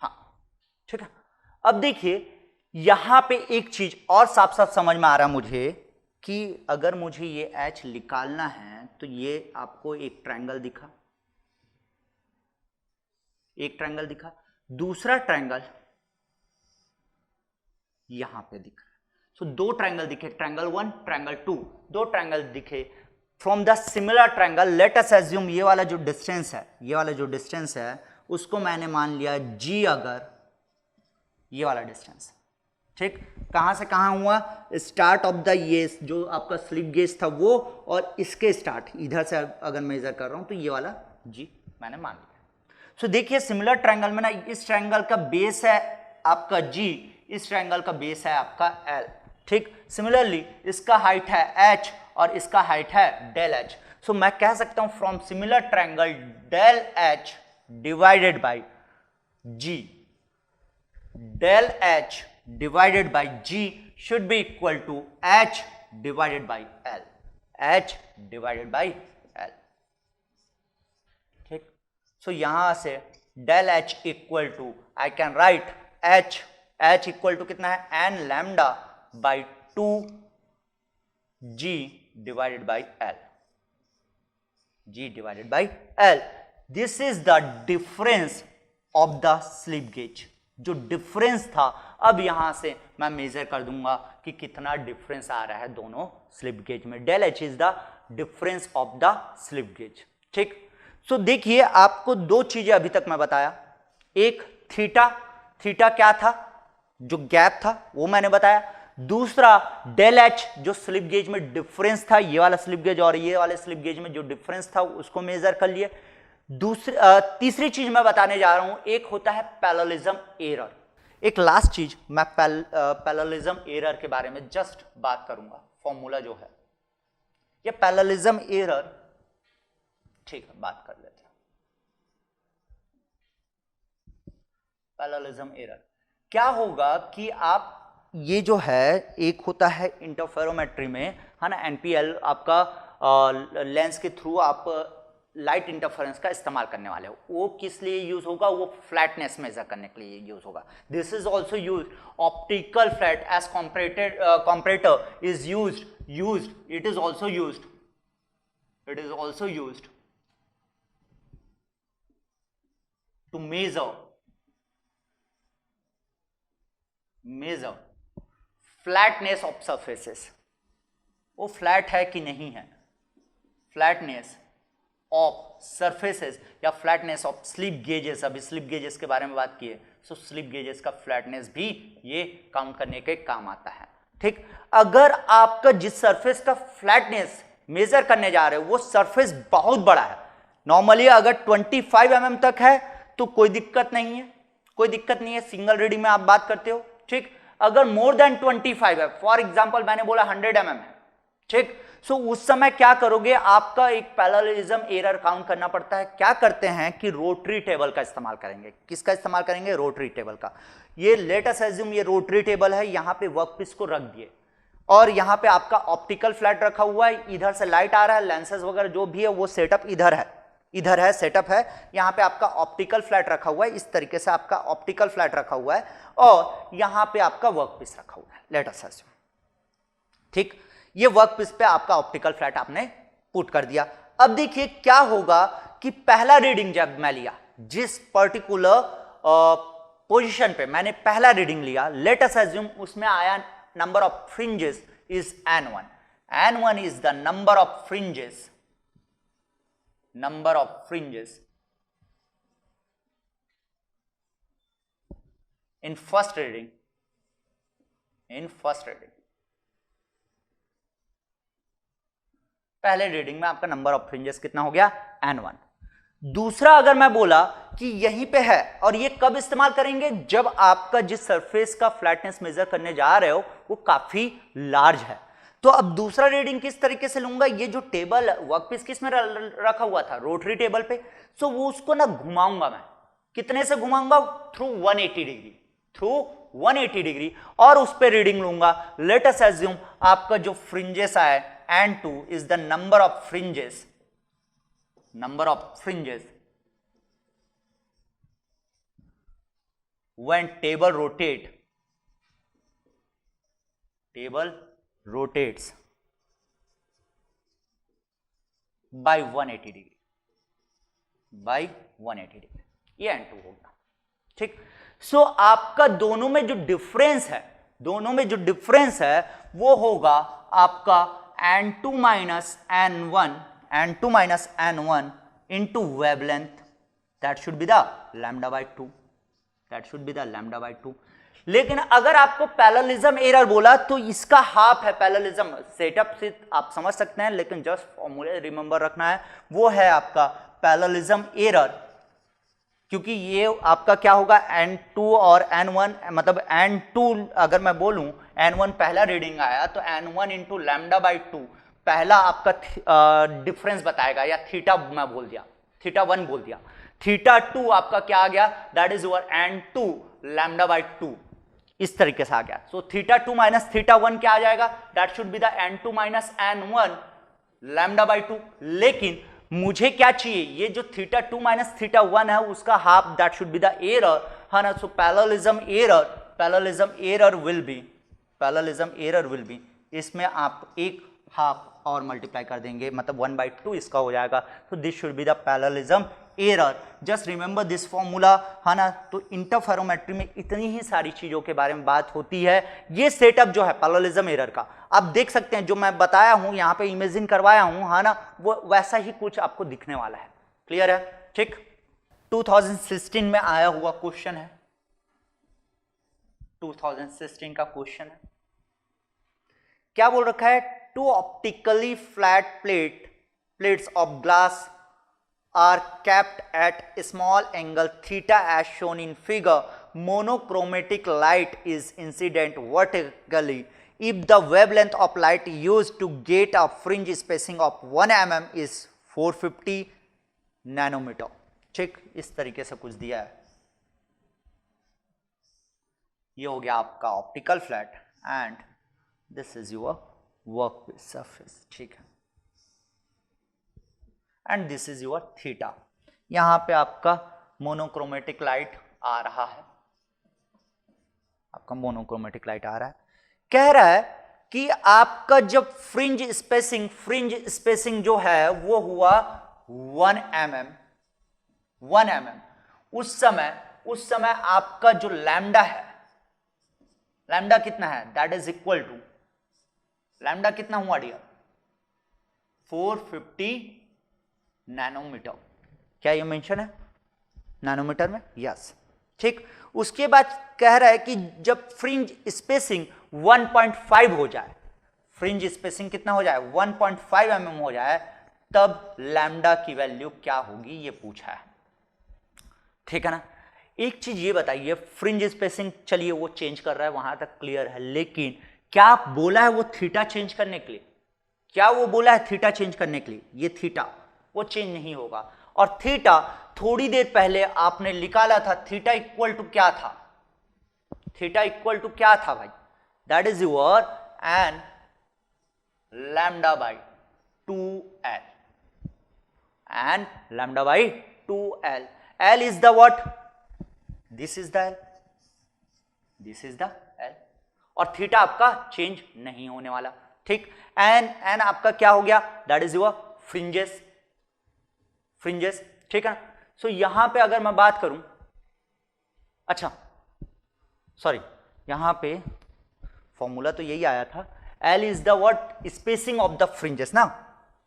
हाँ, ठीक है। अब देखिए यहां पे एक चीज और साफ साफ समझ में आ रहा मुझे कि अगर मुझे ये h निकालना है तो ये आपको एक ट्रायंगल दिखा, एक ट्रायंगल दिखा, दूसरा ट्रायंगल यहां पे दिख रहा है। सो दो ट्रायंगल दिखे, ट्रायंगल 1 ट्रायंगल 2, दो ट्रायंगल दिखे from the similar triangle. Late us assume ये वाला जो डिस्टेंस है, ये वाला जो डिस्टेंस है उसको मैंने मान लिया g, अगर ये वाला डिस्टेंस, ठीक। कहां से कहां हुआ, स्टार्ट ऑफ द ये जो आपका स्लिप गेज था वो, और इसके स्टार्ट इधर से अगर मेजर कर रहा हूं तो ये वाला g मैंने मान लिया। सो देखिए सिमिलर ट्रायंगल में ना, इस ट्रायंगल का बेस है आपका g, इस ट्रायंगल का बेस है आपका l, ठीक। सिमिलरली इसका हाइट है h और इसका हाइट है डेल h। सो मैं कह सकता हूं from similar triangle del h divided by g, del h divided by g should be equal to h divided by l, h divided by l, ठीक। सो यहां से del h equal to I can write h equal to कितना है, n lambda by 2 g divided by l, g divided by l। This is the difference of the slip gauge, जो डिफरेंस था। अब यहां से मैं मेजर कर दूंगा कि कितना डिफरेंस आ रहा है दोनों स्लिप गेज में। Del h is the difference of the slip gauge, ठीक। सो देखिए आपको दो चीजें अभी तक मैं बताया, एक थीटा, थीटा क्या था, जो गैप था वो मैंने बताया। दूसरा डेल h जो स्लिप गेज में डिफरेंस था, ये वाला स्लिप गेज और ये वाले स्लिप गेज में जो डिफरेंस था उसको मेजर कर लिए। तीसरी चीज मैं बताने जा रहा हूं, एक होता है पैरेललिज्म एरर। एक लास्ट चीज मैं पैरेललिज्म एरर के बारे में जस्ट बात करूंगा। फॉर्मूला जो है ये पैरेललिज्म एरर, ठीक है बात कर लेते हैं। पैरेललिज्म एरर क्या होगा कि आप ये जो है एक होता है इंटरफेरोमेट्री में, है ना, एनपीएल आपका लेंस के थ्रू आप लाइट इंटरफेरेंस का इस्तेमाल करने वाले हो। वो किस लिए यूज होगा? वो फ्लैटनेस मेजर करने के लिए यूज होगा। This is also use optical flat as comparator is used it is also used to measure flatness of surfaces. वो फ्लैट है कि नहीं है, फ्लैटनेस ऑफ सरफेसेस या फ्लैटनेस ऑफ स्लिप गेजेस। अभी स्लिप गेजेस के बारे में बात की है, सो स्लिप गेजेस का फ्लैटनेस भी ये काउंट करने के काम आता है। ठीक, अगर आपका जिस सरफेस का फ्लैटनेस मेजर करने जा रहे हो वो सरफेस बहुत बड़ा है, नॉर्मली अगर 25 mm तक है तो कोई दिक्कत नहीं है, सिंगल रीडिंग में आप बात करते हो। ठीक, अगर मोर देन 25 है, फॉर एग्जांपल मैंने बोला 100 mm है, ठीक, सो उस समय क्या करोगे? आपका एक पैरेललिज्म एरर काउंट करना पड़ता है। क्या करते हैं कि रोटरी टेबल का इस्तेमाल करेंगे। किसका इस्तेमाल करेंगे? रोटरी टेबल का। ये लेट अस अज्यूम ये रोटरी टेबल है, यहां पे वर्कपीस को रख दिए और यहां पे आपका ऑप्टिकल फ्लैट रखा हुआ है, इधर से लाइट आ रहा है, लेंसेज वगैरह जो भी है वो सेटअप इधर है सेटअप है। यहां पे आपका ऑप्टिकल फ्लैट रखा हुआ है, इस तरीके से आपका ऑप्टिकल फ्लैट रखा हुआ है और यहां पे आपका वर्कपीस रखा हुआ है, लेट अस अज्यूम। ठीक, ये वर्कपीस पे आपका ऑप्टिकल फ्लैट आपने पुट कर दिया। अब देखिए क्या होगा कि पहला रीडिंग जब मैं लिया, जिस पर्टिकुलर पोजीशन पे मैंने पहला रीडिंग लिया, लेट अस अज्यूम उसमें आया number of fringes is n1. n1 is the number of fringes in first reading. पहले रीडिंग में आपका नंबर ऑफ फ्रिंजेस कितना हो गया? n1. दूसरा अगर मैं बोला कि यहीं पे है, और ये कब इस्तेमाल करेंगे? जब आपका जिस सरफेस का फ्लैटनेस मेजर करने जा रहे हो वो काफी लार्ज है। तो अब दूसरा रीडिंग किस तरीके से लूंगा? ये जो टेबल वर्कपीस किस में रखा हुआ था? रोटरी टेबल पे। सो वो उसको ना घुमाऊंगा मैं। कितने से घुमाऊंगा? थ्रू 180 डिग्री और उस पे रीडिंग लूंगा। लेट अस अज्यूम आपका जो फ्रिंजेस आए n2 is the number of fringes when table rotates by 180 degree, ये n2 होगा। ठीक, सो आपका दोनों में जो डिफरेंस है वो होगा आपका n2 minus n1 into wavelength, that should be the lambda by 2. लेकिन अगर आपको पैरेललिज्म एरर बोला तो इसका हाफ है पैरेललिज्म। सेटअप से आप समझ सकते हैं, लेकिन जस्ट फॉर्मूला रिमेंबर रखना है, वो है आपका पैरेललिज्म एरर। क्योंकि ये आपका क्या होगा? n2 और n1, मतलब n2 अगर मैं बोलूं n1 पहला रीडिंग आया तो n1 इंटू लैम्डा बाई 2 पहला आपका डिफरेंस बताएगा, या थीटा मैं बोल दिया, थीटा 1 बोल दिया, थीटा 2 आपका क्या आ गया? That is your n2 lambda by 2, इस तरीके से आ गया। सो थीटा 2 माइनस थीटा 1 क्या आ जाएगा? That should be the n2 minus n1 lambda by 2। लेकिन मुझे क्या चाहिए? ये जो थीटा 2 माइनस थीटा 1 है उसका half, that should be the error, है ना। सो पैरेललिज्म एरर विल बी इसमें आप एक हाफ और मल्टीप्लाई कर देंगे, मतलब 1/2 इसका हो जाएगा। तो this should be the parallelism error. Just remember this formula, है ना। तो इंटरफेरोमेट्री में इतनी ही सारी चीजों के बारे में बात होती है। ये सेटअप जो है पैरेललिज्म एरर का, आप देख सकते हैं जो मैं बताया हूं यहां पे इमेजिन करवाया हूं, है ना, वो वैसा ही कुछ आपको दिखने वाला है। क्लियर है? ठीक, 2016 में आया हुआ क्वेश्चन है, 2016 का क्वेश्चन है। क्या बोल रखा है? 2 optically flat plates of glass are kept at a small angle theta as shown in figure monochromatic light is incident vertically if the wavelength of light used to get a fringe spacing of 1 mm is 450 nanometre. ठीक, इस तरीके से कुछ दिया है। ये हो गया आपका optical flat and this is your workpiece surface. ठीक है, and this is your theta. यहां पे आपका मोनोक्रोमेटिक लाइट आ रहा है, आपका मोनोक्रोमेटिक लाइट आ रहा है। कह रहा है कि आपका जब फ्रिंज स्पेसिंग जो है वो हुआ 1 mm, उस समय आपका जो लैम्डा है, लैम्डा कितना है, that is equal to, lambda कितना हुआ डियर, 450 नैनोमीटर। क्या ये मेंशन है नैनोमीटर में? यस। ठीक, उसके बाद कह रहा है कि जब फ्रिंज स्पेसिंग 1.5 हो जाए, फ्रिंज स्पेसिंग कितना हो जाए, 1.5 mm हो जाए, तब लैम्डा की वैल्यू क्या होगी ये पूछा है। ठीक है ना। एक चीज ये बताइए, फ्रिंज स्पेसिंग चलिए वो चेंज कर रहा है, वहां तक क्लियर है, लेकिन क्या बोला है वो थीटा चेंज करने के लिए? क्या वो बोला है थीटा चेंज करने के लिए? ये थीटा वो चेंज नहीं होगा। और थीटा थोड़ी देर पहले आपने निकाला था, थीटा इक्वल टू क्या था, थीटा इक्वल टू क्या था भाई, that is your N lambda by 2l, and lambda by 2l, l is the what, this is the l, this is the l, और थीटा आपका चेंज नहीं होने वाला। ठीक, एन आपका क्या हो गया, दैट इज योर फ्रिंजेस, ठीक है ना। सो यहां पे अगर मैं बात करूं, अच्छा सॉरी, यहां पे फॉर्मूला तो यही आया था, L is the what, spacing of the fringes ना,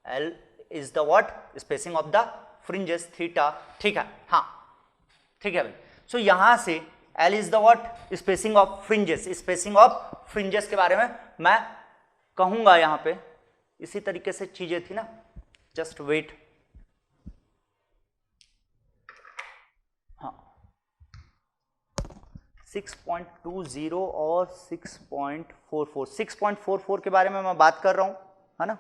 L is the what, spacing of the fringes, theta. ठीक है, हाँ ठीक है भाई। सो यहां से L is the what, spacing of fringes, spacing of fringes के बारे में मैं कहूंगा यहां पे, इसी तरीके से चीजें थी ना, जस्ट वेट। हाँ, 6.20 और 6.44, 6.44 के बारे में मैं बात कर रहा हूं, है ना।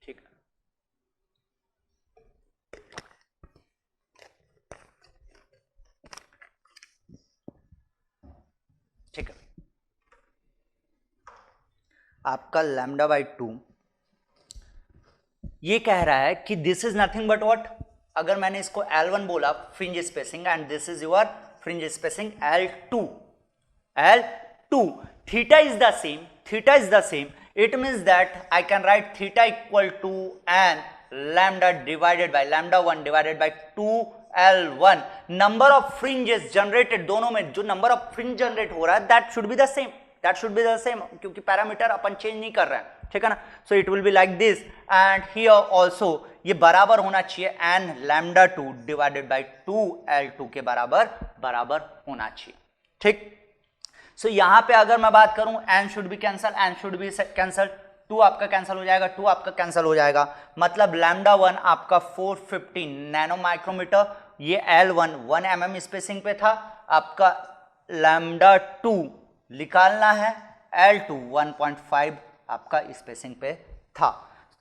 ठीक है, ठीक है, आपका लैम्डा बाई 2 ये कह रहा है कि this is nothing but what, अगर मैंने इसको L1 बोला fringe spacing, and this is your fringe spacing L2, theta is the same, theta is the same, it means that I can write theta equal to n lambda divided by lambda 1 divided by 2l1, number of fringes generated, दोनों में जो number of fringe generate हो रहा है that should be the same, क्योंकि parameter अपन change नहीं कर रहे हैं। ठीक है ना। सो it will be like this, and here also ये बराबर होना चाहिए n lambda 2 divided by 2l2 के बराबर होना चाहिए। ठीक, सो यहां पे अगर मैं बात करूं n should be cancel, two आपका कैंसल हो जाएगा, टू आपका कैंसल हो जाएगा, मतलब लैम्डा 1 आपका 450 नैनो माइक्रोमीटर, ये L1 1 mm स्पेसिंग पे था, आपका लैम्डा 2 निकालना है, L2 1.5 आपका स्पेसिंग पे था।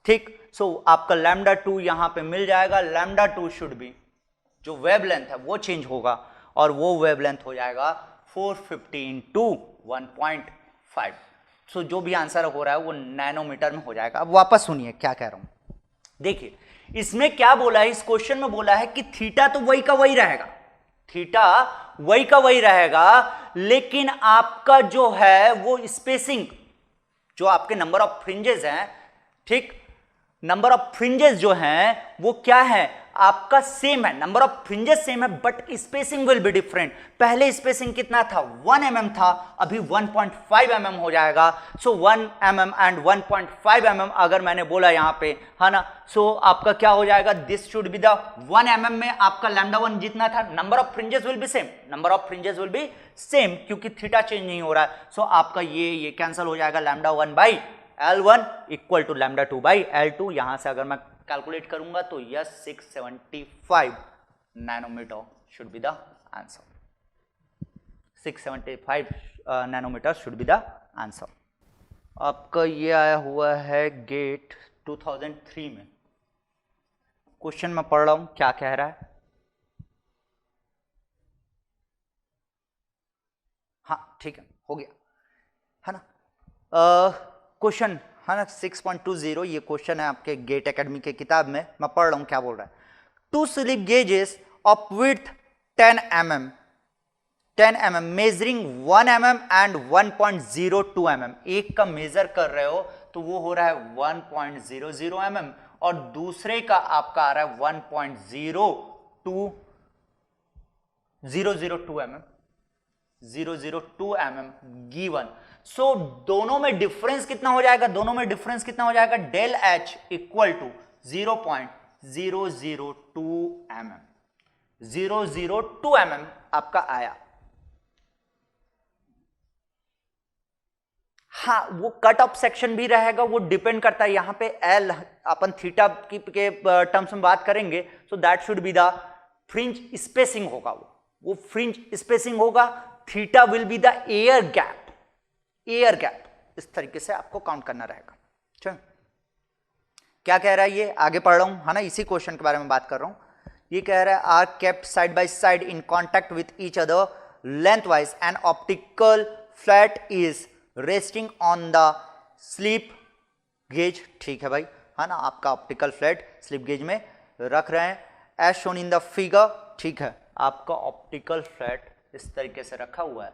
ठीक, सो आपका लैम्डा 2 यहां पे मिल जाएगा, लैम्डा 2 शुड बी, जो वेवलेंथ है वो चेंज होगा, और वो वेवलेंथ हो जाएगा 450 इंटू 1.5। सो जो भी आंसर हो रहा है वो नैनोमीटर में हो जाएगा। अब वापस सुनिए क्या कह रहा हूं, देखिए इसमें क्या बोला है, इस क्वेश्चन में बोला है कि थीटा तो वही का वही रहेगा, थीटा वही का वही रहेगा, लेकिन आपका जो है वो स्पेसिंग, जो आपके नंबर ऑफ फ्रिंजेस हैं, ठीक, नंबर ऑफ फ्रिंजेस जो हैं वो क्या है, आपका सेम है, नंबर ऑफ फ्रिंजेस सेम है, but spacing will be different. पहले स्पेसिंग कितना था 1 mm था, अभी 1.5 mm हो जाएगा। सो 1 mm एंड 1.5 mm अगर मैंने बोला यहाँ पे, है ना, सो आपका क्या हो जाएगा, this should be the 1 mm में आपका λ1 जितना था, number of fringes will be same, number of fringes will be same, क्योंकि थीटा चेंज नहीं हो रहा है। सो आपका ये कैंसिल हो जाएगा, λ1 by L1 equal to λ2 by L2। यहां से अगर मैं कैलकुलेट करूंगा तो yes 675 nanometre should be the answer, 675 nanometre should be the answer. आपका ये आया हुआ है गेट 2003 में, क्वेश्चन मैं पढ़ रहा हूं क्या कह रहा है। हाँ ठीक है, हो गया है ना, क्वेश्चन है ना 6.20, ये क्वेश्चन है आपके गेट एकेडमी के किताब में, मैं पढ़ रहा हूं क्या बोल रहा है। 2 slip gauges of width 10 mm measuring 1 mm and 1.02 mm, एक का मेजर कर रहे हो तो वो हो रहा है 1.00 mm और दूसरे का आपका आ रहा है 0.002 mm गिवन। सो दोनों में डिफरेंस कितना हो जाएगा, दोनों में डिफरेंस कितना हो जाएगा, del H equal to 0.002 mm, 002 mm आपका आया। हाँ वो कट ऑफ सेक्शन भी रहेगा, वो डिपेंड करता है, यहां पे एल अपन थीटा के टर्म्स में बात करेंगे, सो that should be the fringe spacing होगा, वो फ्रिंज स्पेसिंग होगा। Theta will be the air gap, इस तरीके से आपको काउंट करना रहेगा। चलो क्या कह रहा है ये, आगे पढ़ रहा हूं है ना, इसी क्वेश्चन के बारे में बात कर रहा हूं। ये कह रहा है are kept side by side in contact with each other length wise and optical flat is resting on the slip gauge. ठीक है भाई, है ना, आपका ऑप्टिकल फ्लैट स्लिप गेज में रख रहे हैं as shown in the figure. ठीक है, आपका ऑप्टिकल फ्लैट इस तरीके से रखा हुआ है।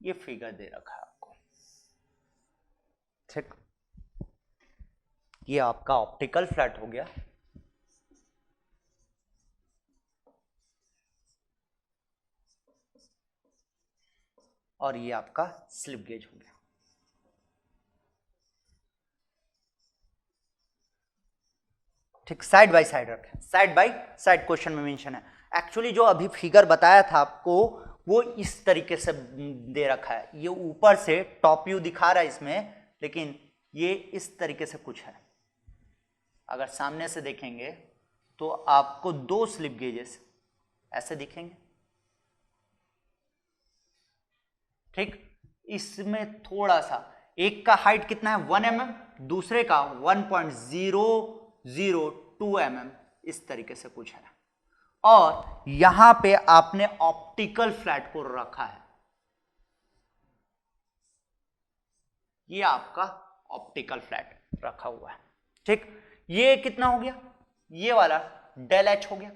ये फिगर दे रखा है आपको, ठीक, ये आपका ऑप्टिकल फ्लैट हो गया। और ये आपका स्लिप गेज हो गया। ठीक, साइड बाय साइड रखें, साइड बाय साइड क्वेश्चन में मेंशन है। एक्चुअली जो अभी फिगर बताया था आपको वो इस तरीके से दे रखा है, ये ऊपर से टॉप व्यू दिखा रहा है इसमें, लेकिन ये इस तरीके से कुछ है। अगर सामने से देखेंगे तो आपको 2 स्लिप गेजेस ऐसे दिखेंगे। ठीक, इसमें थोड़ा सा, एक का हाइट कितना है 1 mm, दूसरे का 1.002 mm, इस तरीके से कुछ है। और यहां पे आपने ऑप्टिकल फ्लैट को रखा है, ये आपका ऑप्टिकल फ्लैट रखा हुआ है। ठीक, ये कितना हो गया, ये वाला डेल एच हो गया,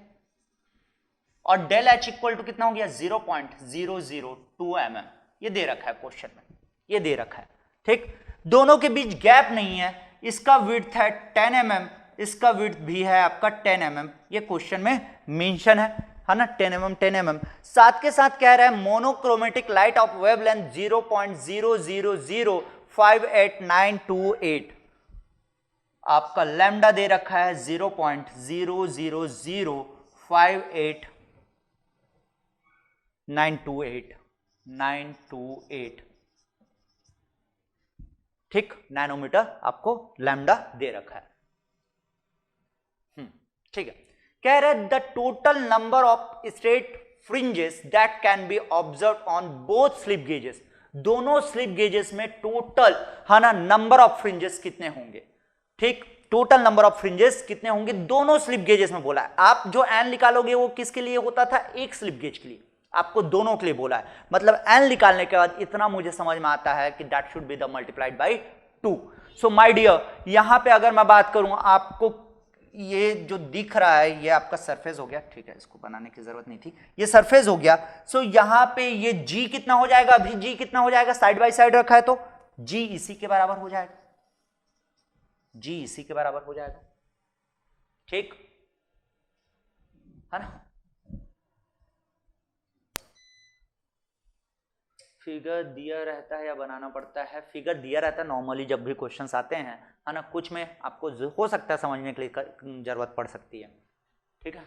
और डेल एच इक्वल टू कितना हो गया 0.002 mm, ये दे रखा है क्वेश्चन में, ये दे रखा है। ठीक, दोनों के बीच गैप नहीं है, इसका विड्थ है 10 mm, इसका विड्थ भी है आपका 10 mm, ये क्वेश्चन में मेंशन है ना, 10 mm 10 mm। साथ के साथ कह रहा है मोनोक्रोमेटिक लाइट ऑफ वेवलेंथ 0.00058928, आपका लैम्डा दे रखा है 0.00058928। ठीक, नैनोमीटर आपको लैम्डा दे रखा है। ठीक है, कह रहे the total number of straight fringes that can be observe on both slip gauges, दोनों स्लिप गेजेस में टोटल है ना नंबर ऑफ फ्रिंजेस कितने होंगे। ठीक, टोटल नंबर ऑफ फ्रिंजेस कितने होंगे दोनों स्लिप गेजेस में बोला है। आप जो एन निकालोगे वो किसके लिए होता था, एक स्लिप गेज के लिए, आपको दोनों के लिए बोला है, मतलब n निकालने के बाद इतना मुझे समझ में आता है कि that should be the multiplied by 2। So my dear, यहां पे अगर मैं बात करूं, आपको ये जो दिख रहा है ये आपका सरफेस हो गया, ठीक है, इसको बनाने की जरूरत नहीं थी, ये सरफेस हो गया। सो यहां पे ये g कितना हो जाएगा, अभी g कितना हो जाएगा, साइड बाय साइड रखा है तो g इसी के बराबर हो जाएगा, g इसी के बराबर हो जाएगा, ठीक है ना। फिगर दिया रहता है या बनाना पड़ता है, फिगर दिया रहता है नॉर्मली जब भी क्वेश्चंस आते हैं, है ना, कुछ में आपको हो सकता है समझने के लिए जरूरत पड़ सकती है, ठीक है,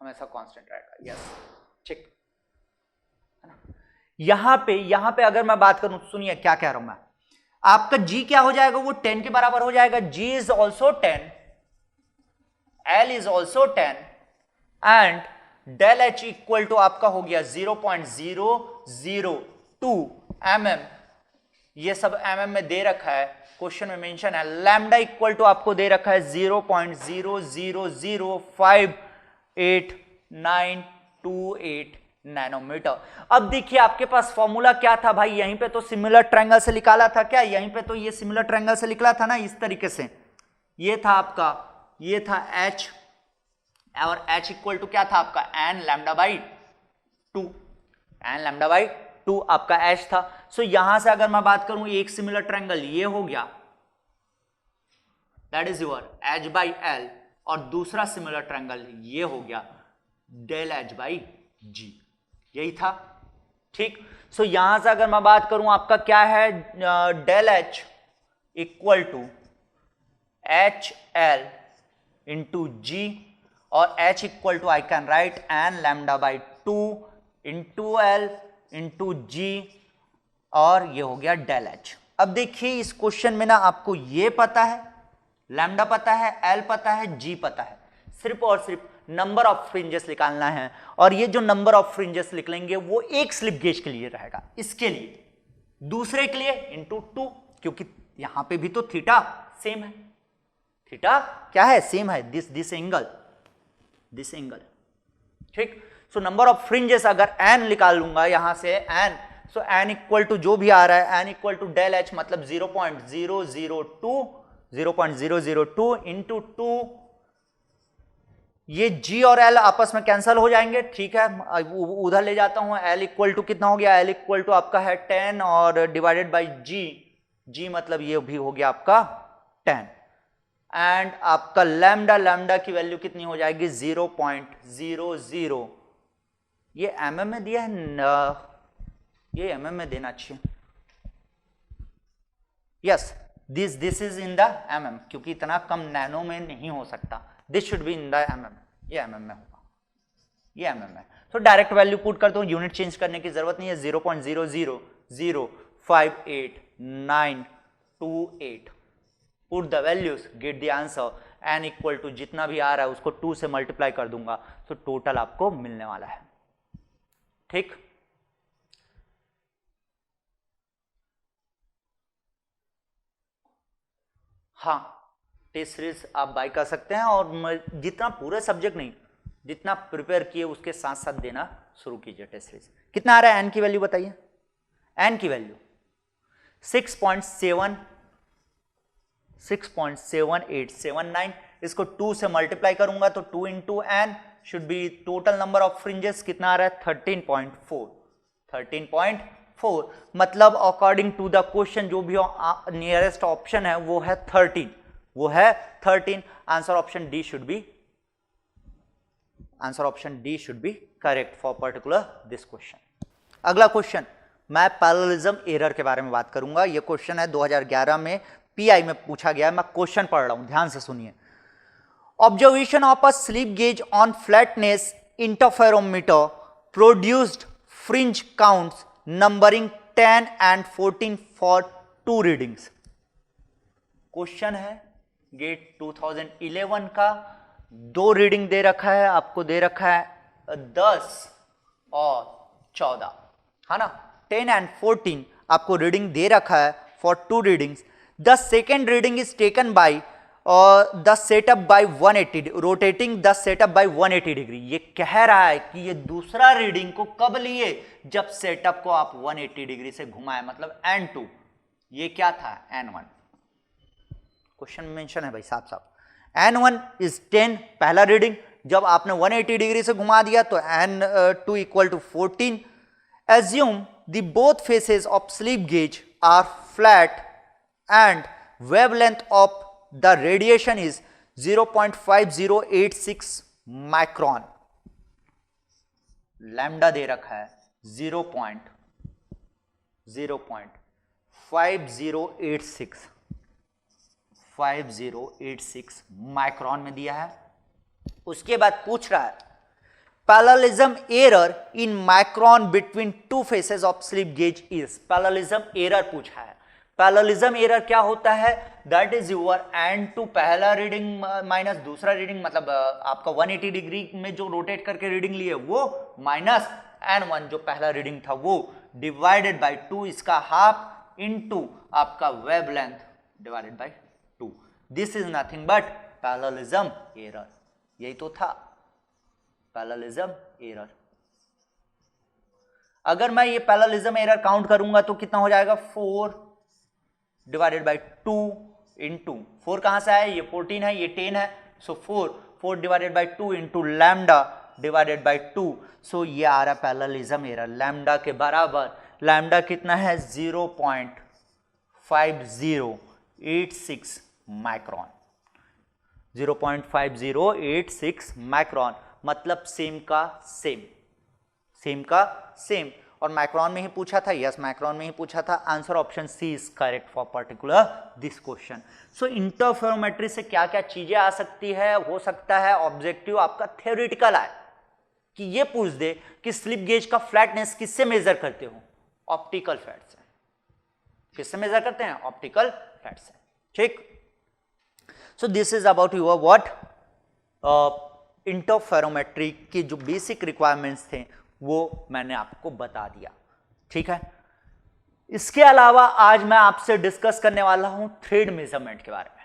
हमेशा कांस्टेंट रहेगा, यस, ठीक है ना। यहां पे अगर मैं बात करूं, सुनिए क्या कह रहा हूं मैं, आपका g क्या हो जाएगा, वो 10 के बराबर हो जाएगा, g is also 10, l is also 10 and del H equal to आपका हो गया 0.002 mm, ये सब mm में दे रखा है, क्वेश्चन में मेंशन है। लैम्डा इक्वल टू आपको दे रखा है 0.000582928 नैनोमीटर। अब देखिए आपके पास फॉर्मूला क्या था भाई, यहीं पे तो सिमिलर ट्रायंगल से निकाला था क्या, यहीं पे तो ये सिमिलर ट्रायंगल से निकला था ना, इस तरीके से, ये था आपका, ये था h, और h इक्वल टू क्या था आपका n lambda by 2, n lambda by 2 आपका h था। सो यहां से अगर मैं बात करूं, एक सिमिलर ट्रायंगल ये हो गया, that is your h by l, और दूसरा सिमिलर ट्रायंगल ये हो गया डेल h बाई g, यही था, ठीक। सो यहां से अगर मैं बात करूं, आपका क्या है, del h equal to H L into G, और h equal to I can write n lambda by 2 into L into G, और ये हो गया डेल h। अब देखिए इस क्वेश्चन में ना आपको ये पता है, लैम्डा पता है, l पता है, g पता है, सिर्फ और सिर्फ नंबर ऑफ फ्रिंजेस निकालना है, और ये जो नंबर ऑफ फ्रिंजेस निकलेंगे वो एक स्लिप गेज के लिए रहेगा, इसके लिए, दूसरे के लिए इंटू 2, क्योंकि यहां पे भी तो थीटा सेम है, थीटा क्या है, सेम है, दिस एंगल, ठीक। सो नंबर ऑफ फ्रिंजेस अगर n निकाल लूंगा यहां से n, so n equal to जो भी आ रहा है, n equal to del h, मतलब 0.002 इंटू 2, ये g और l आपस में कैंसिल हो जाएंगे, ठीक है, उधर ले जाता हूं, l इक्वल टू कितना हो गया, l इक्वल टू आपका है 10 और डिवाइडेड बाई g मतलब ये भी हो गया आपका 10, एंड आपका लैम्डा की वैल्यू कितनी हो जाएगी 0.00, ये mm में दिया है, ये mm में देना चाहिए, yes, this is in the mm, क्योंकि इतना कम नैनो में नहीं हो सकता, this should be in the mm, ये mm में होगा, ये mm में। तो डायरेक्ट वैल्यू पुट करता हूं, यूनिट चेंज करने की जरूरत नहीं है, 0.000582928, put the values, get the answer, n equal to जितना भी आ रहा है उसको 2 से मल्टीप्लाई कर दूंगा, तो टोटल आपको मिलने वाला है, ठीक। हाँ, टेस्ट सीरीज आप बाय कर सकते हैं, और जितना पूरे सब्जेक्ट नहीं, जितना प्रिपेयर किए उसके साथ साथ देना शुरू कीजिए टेस्ट सीरीज। कितना आ रहा है n की वैल्यू बताइए, n की वैल्यू 6.7879, इसको 2 से मल्टीप्लाई करूंगा तो 2 into N should be total number of fringes, कितना आ रहा है 13.4, मतलब अकॉर्डिंग टू द क्वेश्चन जो भी नियरेस्ट ऑप्शन है वो है 13, answer option D should be correct for particular this question. अगला क्वेश्चन, मैं पैरेललिज्म एरर के बारे में बात करूंगा। यह क्वेश्चन है 2011 में पीआई में पूछा गया है, मैं क्वेश्चन पढ़ रहा हूं, ध्यान से सुनिए। Observation of a slip gauge on flatness interferometer produced fringe counts numbering 10 and 14 for 2 readings. Question है गेट 2011 का, 2 रीडिंग दे रखा है, आपको दे रखा है 10 और 14, है ना, 10 and 14 आपको रीडिंग दे रखा है for 2 readings. The second reading is taken by और the setup by 180 rotating the setup by 180 degree. ये कह रहा है कि ये दूसरा रीडिंग को कब लिए, जब सेटअप को आप 180 डिग्री से घुमाए, मतलब N2। ये क्या था, N1। क्वेश्चन मेंशन है भाई साहब साहब। N1 इज 10 पहला रीडिंग, जब आपने 180 डिग्री से घुमा दिया तो N2 equal to 14। Assume the both faces of slip gauge are flat and wavelength of the radiation is 0.5086 micron. Lambda दे रखा है 5086 माइक्रोन में दिया है। उसके बाद पूछ रहा है parallelism error in micron between two faces of slip gauge is. Parallelism error पूछा है। पैरेललिज्म एरर क्या होता है, दैट इज यूर N2 पहला रीडिंग माइनस दूसरा रीडिंग, मतलब आपका 180 डिग्री में जो रोटेट करके रीडिंग लिए वो, माइनस N1 जो पहला रीडिंग था वो, डिवाइडेड बाय 2 इसका हाफ, इनटू आपका wavelength divided by 2। This is nothing but parallelism error. यही तो था पैरेललिज्म एरर। अगर मैं ये पैरेललिज्म एरर काउंट करूंगा तो कितना हो जाएगा, 4 डिवाइडेड बाई 2 इंटू 4 कहां से आया, ये 14 है, ये 10 है, सो 4 divided by 2 into lambda divided by 2। सो ये आ रहा पैरेललिज्म एरर लैम्डा के बराबर। लैम्डा कितना है, 0.5086 माइक्रोन। 0.5086 माइक्रोन, मतलब सेम का सेम, सेम का सेम। और माइक्रोन में ही पूछा था, यस माइक्रोन में ही पूछा था। Answer option C is correct for particular this question. So interferometry से क्या क्या चीजें आ सकती है, हो सकता है ऑब्जेक्टिव आपका थ्योरेटिकल आए कि ये पूछ दे कि स्लिप गेज का फ्लैटनेस किससे मेजर करते हो, ऑप्टिकल फ्लैट से। किससे मेजर करते हैं, ऑप्टिकल फ्लैट से, ठीक। सो this is about your what interferometry की जो बेसिक रिक्वायरमेंट्स थे वो मैंने आपको बता दिया, ठीक है। इसके अलावा आज मैं आपसे डिस्कस करने वाला हूं थ्रेड मेजरमेंट के बारे में।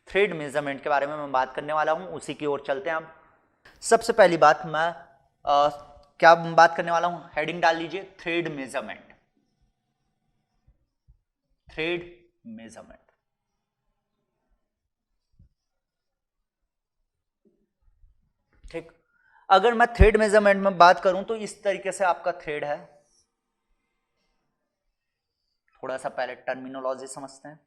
थ्रेड मेजरमेंट के बारे में मैं बात करने वाला हूं, उसी की ओर चलते हैं अब। सबसे पहली बात मैं क्या बात करने वाला हूं, हेडिंग डाल लीजिए, थ्रेड मेजरमेंट। थ्रेड मेजरमेंट, ठीक। अगर मैं थ्रेड मेजरमेंट में बात करूं तो इस तरीके से आपका थ्रेड है। थोड़ा सा पहले टर्मिनोलॉजी समझते हैं।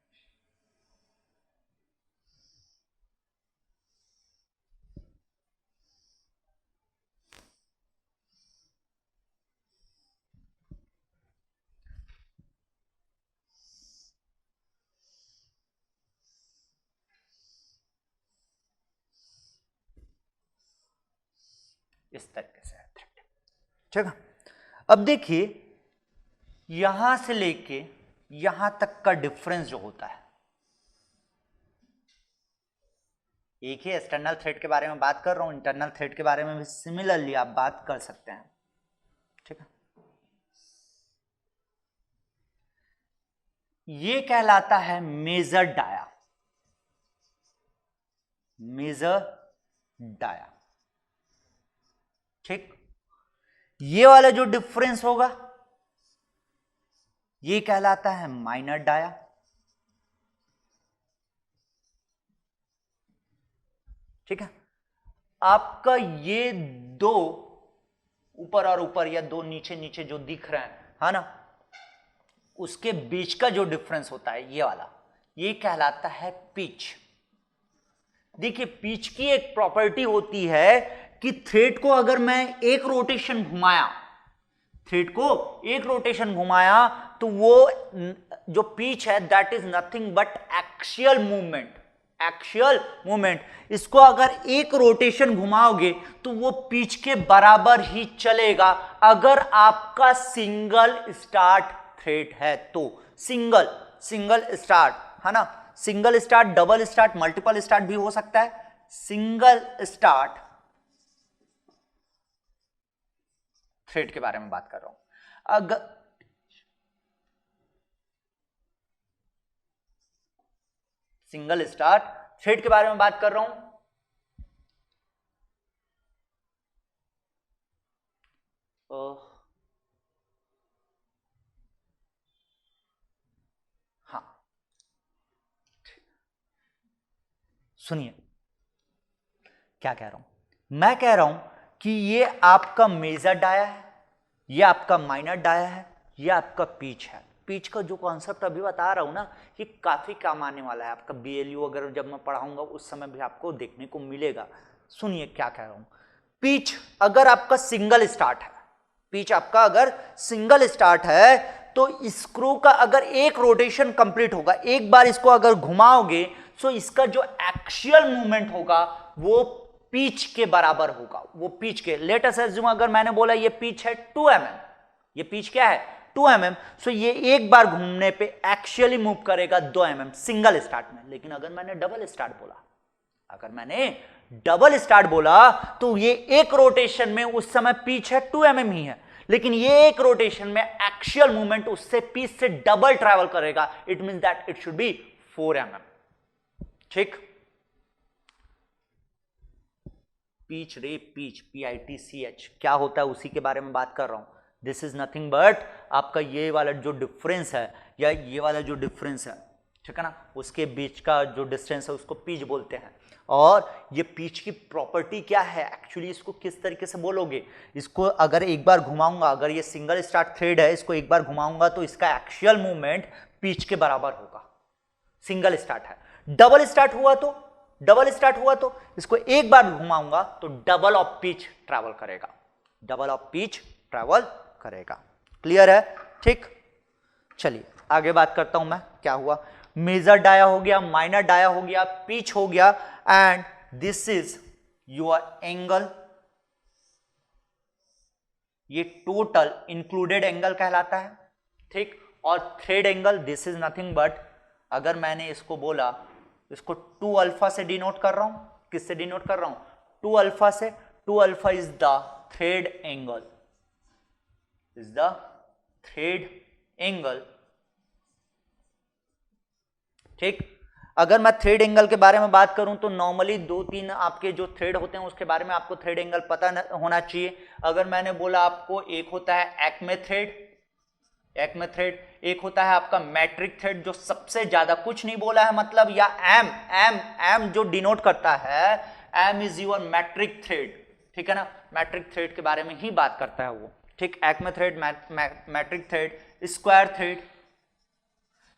इस तरीके से है थ्रेड, ठीक है। अब देखिए यहां से लेके यहां तक का डिफरेंस जो होता है, एक ही एक्सटर्नल थ्रेड के बारे में बात कर रहा हूं, इंटरनल थ्रेड के बारे में भी सिमिलरली आप बात कर सकते हैं, ठीक है। ये कहलाता है मेजर डाया, मेजर डाया, ठीक। ये वाला जो डिफरेंस होगा ये कहलाता है माइनर डाया, ठीक है। आपका ये दो ऊपर और ऊपर या दो नीचे नीचे जो दिख रहे हैं, है ना, उसके बीच का जो डिफरेंस होता है ये वाला, ये कहलाता है पिच। देखिए पिच की एक प्रॉपर्टी होती है कि थ्रेड को अगर मैं एक रोटेशन घुमाया, थ्रेड को एक रोटेशन घुमाया तो वो जो पिच है that is nothing but axial movement, axial movement. इसको अगर एक रोटेशन घुमाओगे तो वो पिच के बराबर ही चलेगा अगर आपका सिंगल स्टार्ट थ्रेड है तो। सिंगल स्टार्ट, है ना, single start, double start, multiple start भी हो सकता है। सिंगल स्टार्ट थ्रेड के बारे में बात कर रहा हूं। अगर सिंगल स्टार्ट थ्रेड के बारे में बात कर रहा हूं। हाँ, सुनिए क्या कह रहा हूं। मैं कह रहा हूं कि ये आपका मेजर डाया है, ये आपका माइनर डाया है, ये आपका पिच है। पिच का जो कॉन्सेप्ट अभी बता रहा हूं ना, ये काफी काम आने वाला है आपका बीएलयू अगर जब मैं पढ़ाऊंगा उस समय भी आपको देखने को मिलेगा। सुनिए क्या कह रहा हूं। पिच अगर आपका सिंगल स्टार्ट है, पिच आपका अगर सिंगल स्टार्ट है तो स्क्रू का अगर एक रोटेशन कंप्लीट होगा, एक बार इसको अगर घुमाओगे तो इसका जो एक्चुअल मूवमेंट होगा वो पिच के बराबर होगा। वो पिच के, लेट अस अज्यूम अगर मैंने बोला ये पिच है 2 mm, ये पिच क्या है 2 mm, सो ये एक बार घूमने पे एक्चुअली मूव करेगा 2 mm सिंगल स्टार्ट में। लेकिन अगर मैंने डबल स्टार्ट बोला, अगर मैंने डबल स्टार्ट बोला तो ये एक रोटेशन में उस समय पिच है 2 mm ही है, लेकिन ये एक रोटेशन में एक्चुअल मूवमेंट उससे पिच से डबल ट्रैवल करेगा। It means that it should be 4 mm। ठीक, पिच रे, पिच PITCH क्या होता है उसी के बारे में बात कर रहा हूं। दिस इज नथिंग बट आपका ये वाला जो डिफरेंस है या ये वाला जो डिफरेंस है, ठीक है ना, उसके बीच का जो डिस्टेंस है उसको पिच बोलते हैं। और ये पिच की प्रॉपर्टी क्या है एक्चुअली, इसको किस तरीके से बोलोगे, इसको अगर एक बार घुमाऊंगा, अगर ये सिंगल स्टार्ट थ्रेड है, इसको एक बार घुमाऊंगा तो इसका एक्चुअल मूवमेंट पिच के बराबर होगा। सिंगल स्टार्ट है, डबल स्टार्ट हुआ तो, डबल स्टार्ट हुआ तो इसको एक बार घुमाऊंगा तो डबल ऑफ पिच ट्रैवल करेगा, डबल ऑफ पिच ट्रैवल करेगा। क्लियर है? ठीक, चलिए आगे बात करता हूं मैं। क्या हुआ, मेजर डाया हो गया, माइनर डाया हो गया, पिच हो गया, and this is your angle. ये टोटल इंक्लूडेड एंगल कहलाता है। ठीक, और thread angle this is nothing but, अगर मैंने इसको बोला, इसको 2 अल्फा से डिनोट कर रहा हूं, किससे डिनोट कर रहा हूं 2 अल्फा से। 2 alpha is the thread angle, is the thread angle. ठीक, अगर मैं थ्रेड एंगल के बारे में बात करूं तो नॉर्मली 2-3 आपके जो थ्रेड होते हैं उसके बारे में आपको थ्रेड एंगल पता होना चाहिए। अगर मैंने बोला आपको, एक होता है एक्मे थ्रेड, एक्मे थ्रेड, एक होता है आपका मैट्रिक थ्रेड, जो सबसे ज्यादा, कुछ नहीं बोला है मतलब, या एम एम एम जो डिनोट करता है, M is your metric thread. ठीक है ना, मैट्रिक थ्रेड के बारे में ही बात करता है वो। ठीक, acme thread, metric thread, square thread.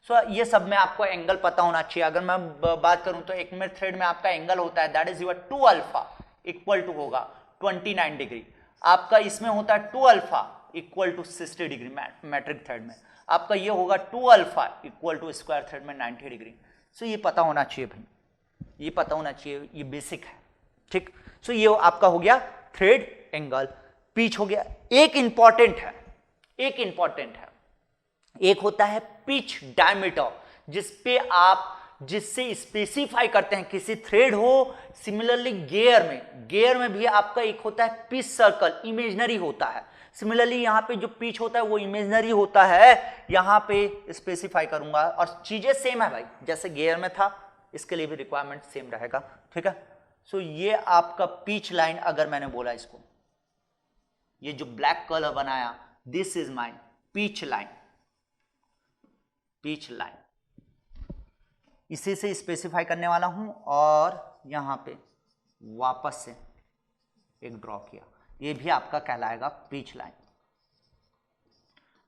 So ये सब में आपको एंगल पता होना चाहिए। अगर मैं बात करूं तो एक्मे थ्रेड में आपका एंगल होता है that is your 2 alpha equal to होगा 29 डिग्री। आपका इसमें होता है 2 alpha equal to 60 degree metric thread में। आपका ये होगा 2 alpha equal to square thread में 90 डिग्री। सो ये पता होना चाहिए भाई, ये पता होना चाहिए, ये बेसिक है। ठीक, सो ये आपका हो गया थ्रेड एंगल। पिच हो गया। एक इंपॉर्टेंट है, एक इंपॉर्टेंट है, एक होता है पिच डायमीटर, जिसपे आप, जिससे स्पेसिफाई करते हैं किसी थ्रेड हो। सिमिलरली गियर में भी आपका एक होता है पिच सर्कल, इमेजिनरी होता है। सिमिलरली यहां पे जो पिच होता है वो इमेजिनरी होता है, यहां पे स्पेसिफाई करूंगा। और चीजें सेम है भाई, जैसे गियर में था, इसके लिए भी रिक्वायरमेंट सेम रहेगा। ठीक है, सो ये आपका पिच लाइन, अगर मैंने बोला इसको, ये जो ब्लैक कलर बनाया, this is my pitch line, pitch line, इसी से स्पेसिफाई करने वाला हूं। और यहां पे वापस से एक ड्रॉ किया, ये भी आपका कहलाएगा pitch line.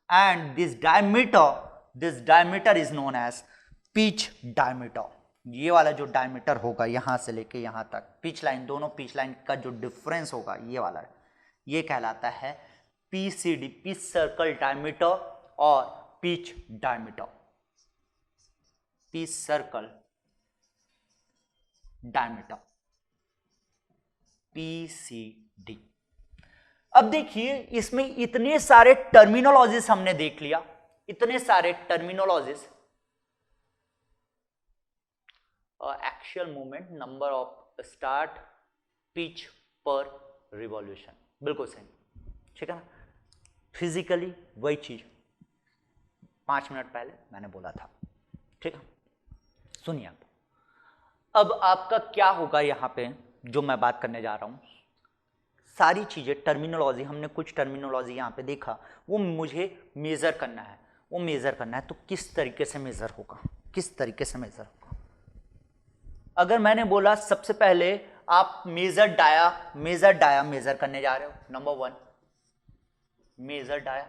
And this diameter is known as pitch diameter. ये वाला जो डायमीटर होगा यहां से लेके यहां तक, पिच लाइन, दोनों पिच लाइन का जो डिफरेंस होगा, ये वाला, ये कहलाता है PCD, पिच सर्कल डायमीटर, और pitch diameter, pitch circle diameter, PCD। अब देखिए, इसमें इतने सारे टर्मिनोलॉजीज हमने देख लिया, इतने सारे terminologies. Actual movement, number of start, pitch पर रिवॉल्यूशन, बिल्कुल सही। ठीक है ना, फिजिकली वही चीज 5 मिनट पहले मैंने बोला था। ठीक है, सुनिए आप, अब आपका क्या होगा यहाँ पे, जो मैं बात करने जा रहा हूँ, सारी चीजें टर्मिनोलॉजी, हमने कुछ टर्मिनोलॉजी यहाँ पे देखा, वो मुझे मेजर करना है, वो मेजर करना है, तो किस तरीके से मेजर होगा, किस तरीके से मेजर होगा। अगर मैंने बोला सबसे पहले आप मेजर डाया मेजर करने जा रहे हो, number 1 major dia.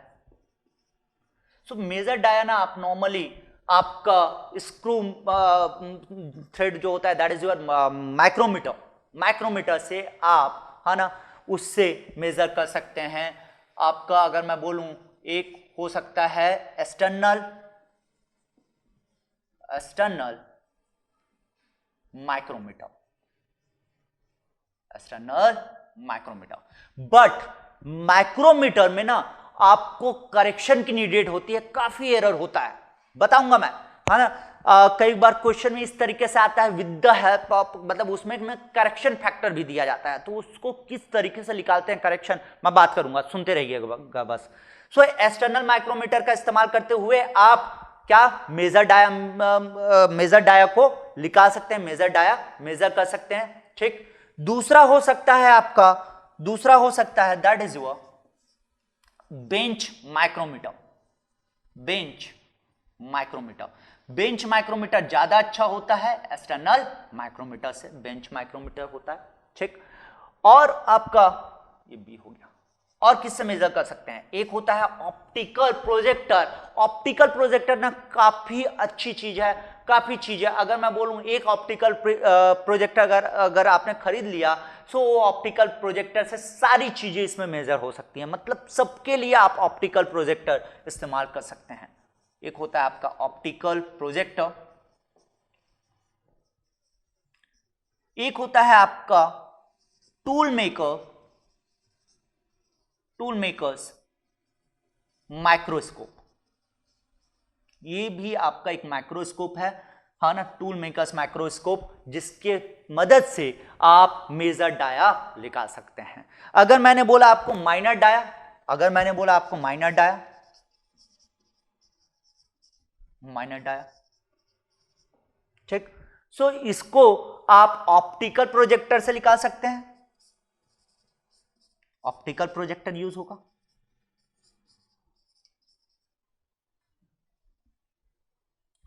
So major dia ना, आप नॉर्मली आपका स्क्रू थ्रेड जो होता है that is your micrometer, micrometer से आप है ना उससे मेजर कर सकते हैं। आपका अगर मैं बोलूं एक हो सकता है external micrometer, external micrometer. But micrometer में ना आपको करेक्शन की नीडेड होती है, काफी एरर होता है, बताऊंगा मैं, है ना। कई बार क्वेश्चन में इस तरीके से आता है विद द हेल्प ऑफ, मतलब उसमें करेक्शन फैक्टर भी दिया जाता है, तो उसको किस तरीके से निकालते हैं करेक्शन, मैं बात करूंगा, सुनते रहिएगा बस। सो एक्सटर्नल माइक्रोमीटर का इस्तेमाल करते हुए आप क्या मेजर डाया को निकाल सकते हैं, मेजर डाया मेजर कर सकते हैं, ठीक। दूसरा हो सकता है आपका, दूसरा हो सकता है that is your bench micrometer, bench micrometer. Bench micrometer ज्यादा अच्छा होता है एक्सटर्नल माइक्रोमीटर से, बेंच माइक्रोमीटर होता है, ठीक। और आपका ये भी हो गया। और किससे मेजर कर सकते हैं, एक होता है ऑप्टिकल प्रोजेक्टर। ऑप्टिकल प्रोजेक्टर ना काफी अच्छी चीज है, काफी चीज है। अगर मैं बोलूं एक ऑप्टिकल प्रोजेक्टर अगर आपने खरीद लिया, सो वो ऑप्टिकल प्रोजेक्टर से सारी चीजें इसमें मेजर हो सकती हैं, मतलब सबके लिए आप ऑप्टिकल प्रोजेक्टर इस्तेमाल कर सकते हैं। एक होता है आपका ऑप्टिकल प्रोजेक्टर, एक होता है आपका tool maker, tool makers microscope. ये भी आपका एक माइक्रोस्कोप है ना, टूल मेकर्स माइक्रोस्कोप, जिसके मदद से आप मेजर डाया निकाल सकते हैं। अगर मैंने बोला आपको माइनर डाया, अगर मैंने बोला आपको माइनर डाया, माइनर डाया, ठीक। सो इसको आप ऑप्टिकल प्रोजेक्टर से निकाल सकते हैं, ऑप्टिकल प्रोजेक्टर यूज होगा।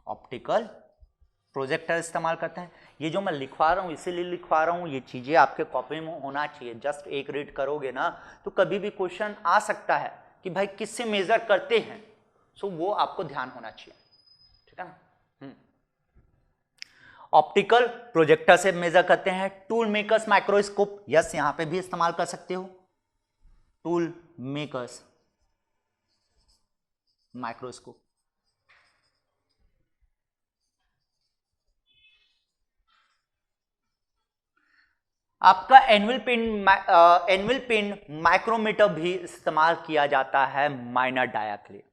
ऑप्टिकल प्रोजेक्टर इस्तेमाल करते हैं। ये जो मैं लिखवा रहा हूं इसीलिए लिखवा रहा हूं, ये चीजें आपके कॉपी में होना चाहिए। जस्ट एक रीड करोगे ना तो कभी भी क्वेश्चन आ सकता है कि भाई किससे मेजर करते हैं, सो वो आपको ध्यान होना चाहिए, ठीक है ना। ऑप्टिकल प्रोजेक्टर से मेजर करते हैं। टूल मेकर्स माइक्रोस्कोप, यस यहां पे भी इस्तेमाल कर सकते हो, टूल मेकर्स माइक्रोस्कोप। आपका एनुअल पिन माइक्रोमीटर भी इस्तेमाल किया जाता है माइनर डाया के लिए।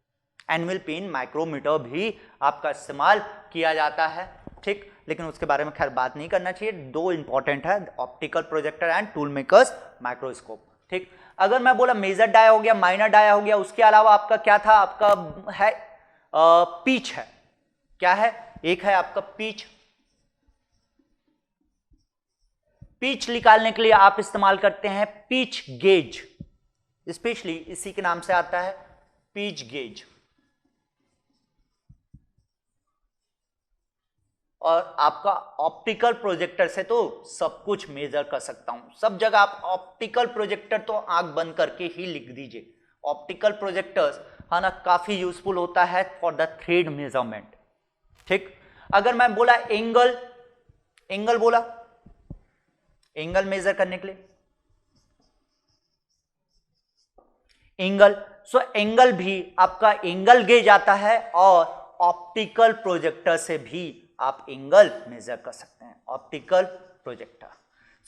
एनुअल पिन माइक्रोमीटर भी आपका इस्तेमाल किया जाता है, ठीक। लेकिन उसके बारे में खैर बात नहीं करना चाहिए। दो इंपॉर्टेंट है, optical projector and tool makers microscope, ठीक। अगर मैं बोला मेजर डाया हो गया, माइनर डाया हो गया, उसके अलावा आपका क्या था, आपका है पिच है, क्या है, एक है आपका पिच। पिच निकालने के लिए आप इस्तेमाल करते हैं पिच गेज, स्पेशली इसी के नाम से आता है पिच गेज। और आपका ऑप्टिकल प्रोजेक्टर से तो सब कुछ मेजर कर सकता हूं, सब जगह आप ऑप्टिकल प्रोजेक्टर तो आंख बंद करके ही लिख दीजिए। ऑप्टिकल प्रोजेक्टर्स है ना काफी यूजफुल होता है फॉर द थ्रेड मेजरमेंट, ठीक। अगर मैं बोला एंगल, एंगल बोला एंगल मेजर करने के लिए, एंगल, सो एंगल भी आपका एंगल गेज आता है, और ऑप्टिकल प्रोजेक्टर से भी आप एंगल मेजर कर सकते हैं, ऑप्टिकल प्रोजेक्टर।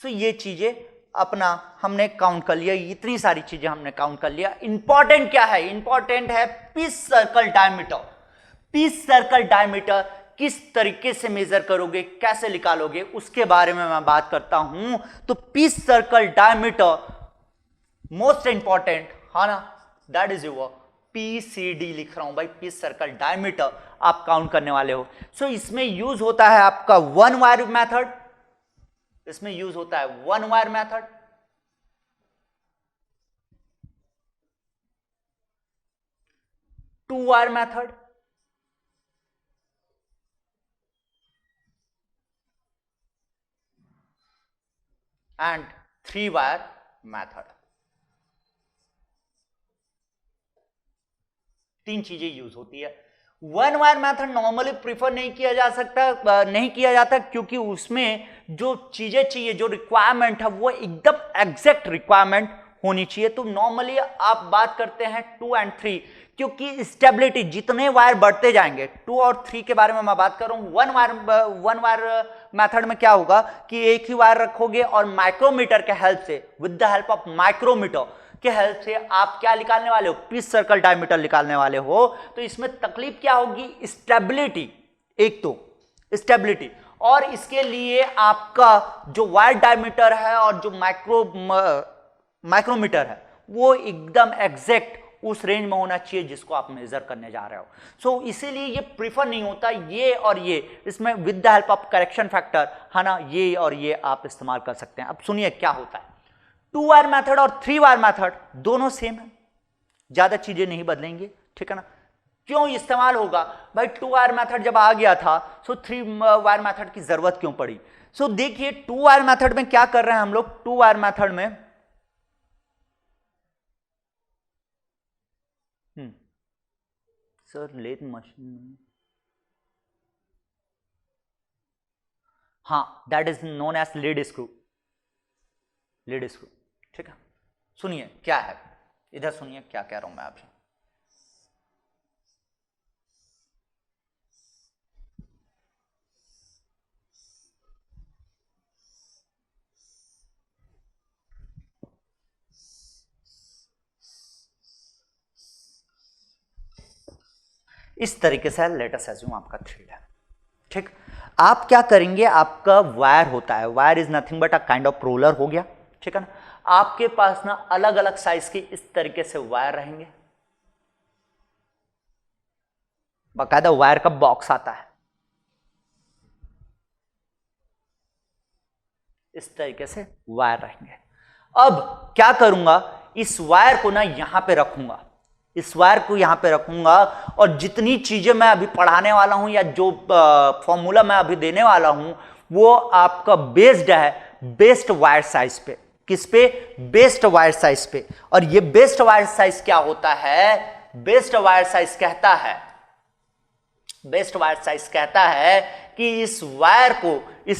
सो ये चीजें अपना हमने काउंट कर लिया, इतनी सारी चीजें हमने काउंट कर लिया। इंपॉर्टेंट क्या है, इंपॉर्टेंट है pitch circle diameter. Pitch circle diameter किस तरीके से मेजर करोगे, कैसे निकालोगे, उसके बारे में मैं बात करता हूं। तो pitch circle diameter most important है ना, दैट इज योर PCD लिख रहा हूं भाई, पिच सर्कल डायमीटर आप काउंट करने वाले हो। सो इसमें यूज होता है आपका वन वायर मेथड, इसमें यूज होता है one wire method, two wire method, and three wire method. तीन चीजें यूज होती है। One wire method normally prefer नहीं किया जा सकता, नहीं किया जाता, क्योंकि उसमें जो चीजें चाहिए, जो रिक्वायरमेंट है, वो एकदम एग्जैक्ट रिक्वायरमेंट होनी चाहिए। तो नॉर्मली आप बात करते हैं 2 और 3, क्योंकि स्टेबिलिटी जितने वायर बढ़ते जाएंगे, 2 और 3 के बारे में मैं बात कर रहा हूं। वन वायर मेथड में क्या होगा कि एक ही वायर रखोगे और माइक्रोमीटर के हेल्प से, with the help of micrometer के हेल्प से आप क्या निकालने वाले हो, पिच सर्कल डायमीटर निकालने वाले हो। तो इसमें तकलीफ क्या होगी, स्टेबिलिटी, एक तो स्टेबिलिटी, और इसके लिए आपका जो वायर डायमीटर है और जो माइक्रोमीटर है वो एकदम एग्जैक्ट उस रेंज में होना चाहिए जिसको आप मेजर करने जा रहे हो। सो इसीलिए ये प्रीफर नहीं होता, ये और ये, इसमें with the help of correction factor, है ना, ये और ये आप इस्तेमाल कर सकते हैं। अब सुनिए क्या होता है, 2 वायर मेथड और 3 वायर मेथड दोनों सेम है, ज्यादा चीजें नहीं बदलेंगी, ठीक है ना। क्यों इस्तेमाल होगा भाई, 2 वायर मेथड जब आ गया था, सो 3 वायर मेथड की जरूरत क्यों पड़ी। सो देखिए 2 वायर मेथड में क्या कर रहे हैं हम लोग, 2 वायर मेथड में सर लेथ मशीन, हाँ, that is known as lead screw, lead screw, ठीक है। सुनिए क्या है, इधर सुनिए क्या कह रहा हूं मैं आपसे। इस तरीके से लेटेस्ट एज्यूम आपका थ्रेड है, ठीक। आप क्या करेंगे, आपका वायर होता है, wire is nothing but a kind of roller हो गया, ठीक है ना। आपके पास ना अलग अलग साइज के इस तरीके से वायर रहेंगे, बाकायदा वायर का बॉक्स आता है, इस तरीके से वायर रहेंगे। अब क्या करूंगा, इस वायर को ना यहां पे रखूंगा, इस वायर को यहां पे रखूंगा, और जितनी चीजें मैं अभी पढ़ाने वाला हूं या जो फॉर्मूला मैं अभी देने वाला हूं वो आपका बेस्ड है बेस्ट वायर साइज पे। किस पे, बेस्ट वायर साइज पे। और ये बेस्ट वायर साइज क्या होता है, बेस्ट वायर साइज कहता है, बेस्ट वायर साइज कहता है कि इस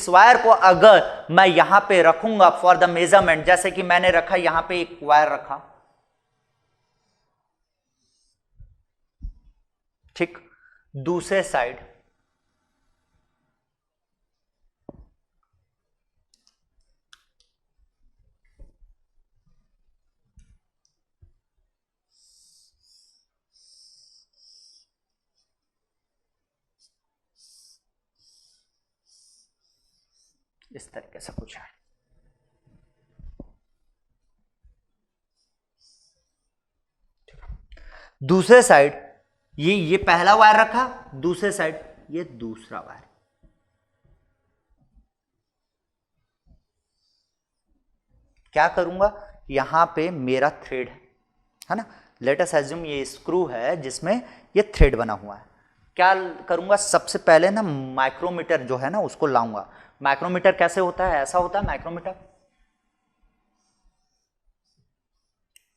वायर को अगर मैं यहां पे रखूंगा फॉर द मेजरमेंट, जैसे कि मैंने रखा, यहां पे एक वायर रखा, ठीक, दूसरे साइड इस तरीके से कुछ है, दूसरे साइड ये पहला वायर रखा, दूसरे साइड ये दूसरा वायर, क्या करूंगा, यहां पे मेरा थ्रेड है ना, लेट अस अज्यूम ये स्क्रू है जिसमें ये थ्रेड बना हुआ है। क्या करूंगा, सबसे पहले ना माइक्रोमीटर जो है ना उसको लाऊंगा। माइक्रोमीटर कैसे होता है, ऐसा होता है माइक्रोमीटर,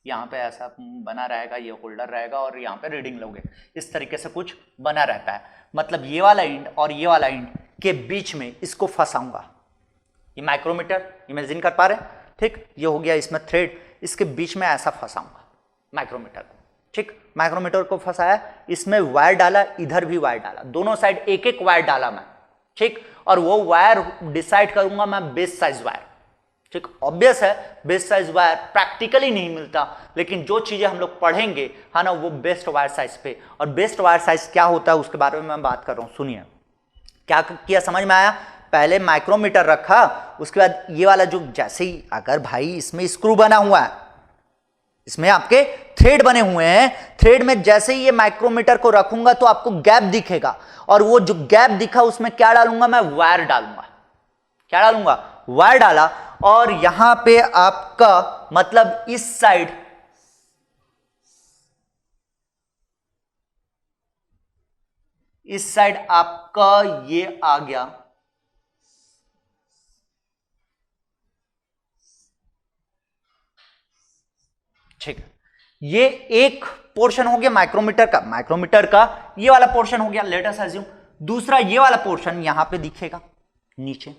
यहाँ पे ऐसा बना रहेगा, ये होल्डर रहेगा और यहाँ पे रीडिंग लोगे, इस तरीके से कुछ बना रहता है। मतलब ये वाला इंड और ये वाला इंड के बीच में इसको फंसाऊंगा, ये माइक्रोमीटर इमेजिन कर पा रहे हैं, ठीक, ये हो गया इसमें थ्रेड, इसके बीच में ऐसा फंसाऊंगा माइक्रोमीटर को, ठीक। माइक्रोमीटर को फंसाया, इसमें वायर डाला, इधर भी वायर डाला, दोनों साइड एक एक वायर डाला मैं, ठीक। और वो वायर डिसाइड करूंगा मैं बेस साइज वायर, ठीक। ऑब्वियस है बेस्ट साइज वायर प्रैक्टिकली नहीं मिलता, लेकिन जो चीजें हम लोग पढ़ेंगे है ना वो बेस्ट वायर साइज पे। और बेस्ट वायर साइज क्या होता है उसके बारे में मैं बात कर रहा हूं, सुनिए क्या किया, समझ में आया। पहले माइक्रोमीटर रखा, उसके बाद ये वाला जो, जैसे ही अगर भाई इसमें स्क्रू बना हुआ है, इसमें आपके थ्रेड बने हुए हैं, थ्रेड में जैसे ही ये माइक्रोमीटर को रखूंगा तो आपको गैप दिखेगा, और वो जो गैप दिखा उसमें क्या डालूंगा मैं, वायर डालूंगा। क्या डालूंगा, वायर डाला और यहां पे आपका मतलब इस साइड आपका ये आ गया, ठीक है। ये एक पोर्शन हो गया माइक्रोमीटर का ये वाला पोर्शन हो गया, लेट अस अज्यूम। दूसरा ये वाला पोर्शन यहां पे दिखेगा नीचे,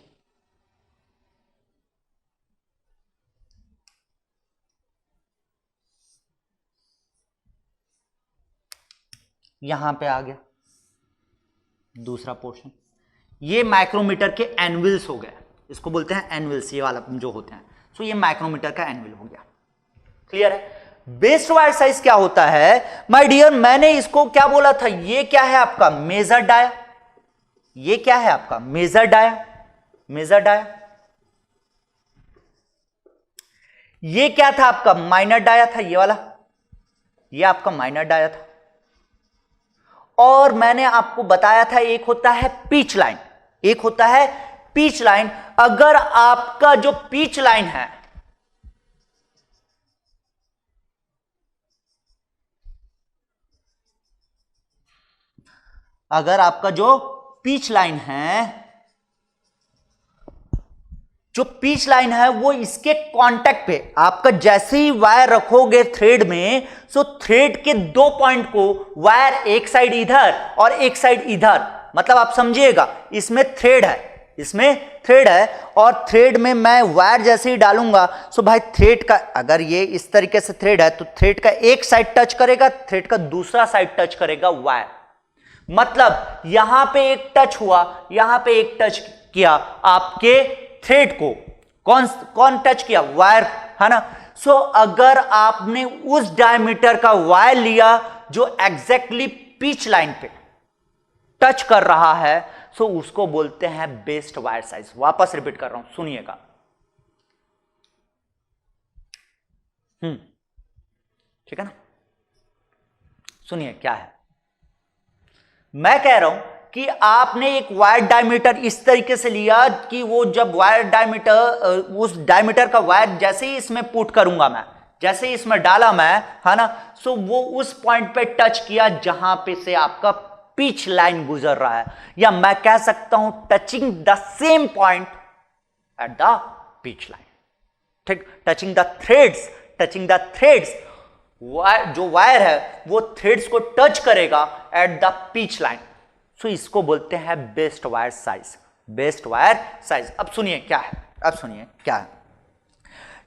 यहां पे आ गया दूसरा पोर्शन। ये माइक्रोमीटर के एनविल्स हो गए, इसको बोलते हैं एनविल्स, ये वाला जो होते हैं। सो ये माइक्रोमीटर का एनविल हो गया। क्लियर है? बेस्ड वायर साइज क्या होता है माय डियर? मैंने इसको क्या बोला था, ये क्या है आपका मेजर डाया, ये क्या है आपका मेजर डाया, ये क्या था आपका माइनर डाया था, ये वाला, ये आपका माइनर डाया था। और मैंने आपको बताया था एक होता है पिच लाइन, एक होता है पिच लाइन। अगर आपका जो पिच लाइन है, अगर आपका जो पिच लाइन है, जो पिच लाइन है वो इसके कांटेक्ट पे आपका जैसे ही वायर रखोगे थ्रेड में, सो थ्रेड के दो पॉइंट को वायर एक साइड इधर और एक साइड इधर, मतलब आप समझिएगा इसमें थ्रेड है, और थ्रेड में मैं वायर जैसे ही डालूंगा, सो भाई थ्रेड का अगर ये इस तरीके से थ्रेड है तो थ्रेड का एक साइड टच करेगा, थ्रेड का दूसरा साइड टच करेगा वायर। मतलब यहां पे एक टच हुआ, यहां पे एक टच किया, आपके थ्रेड को कौन टच किया, वायर, है ना। सो अगर आपने उस डायमीटर का वायर लिया जो एग्जैक्टली पिच लाइन पे टच कर रहा है, सो उसको बोलते हैं बेस्ड वायर साइज। वापस रिपीट कर रहा हूं, सुनिएगा। ठीक है ना, सुनिए क्या है। मैं कह रहा हूं कि आपने एक वायर डायमीटर इस तरीके से लिया कि वो जब वायर डायमीटर, उस डायमीटर का वायर जैसे ही इसमें पुट करूंगा मैं, जैसे ही इसमें डाला मैं, है ना, सो वो उस पॉइंट पे टच किया जहां पे से आपका पिच लाइन गुजर रहा है, या मैं कह सकता हूं touching the same point at the pitch line. ठीक, टचिंग द थ्रेड्स, जो वायर है वो थ्रेड्स को टच करेगा एट द पिच लाइन। सो इसको बोलते हैं बेस्ड वायर साइज। अब सुनिए क्या है,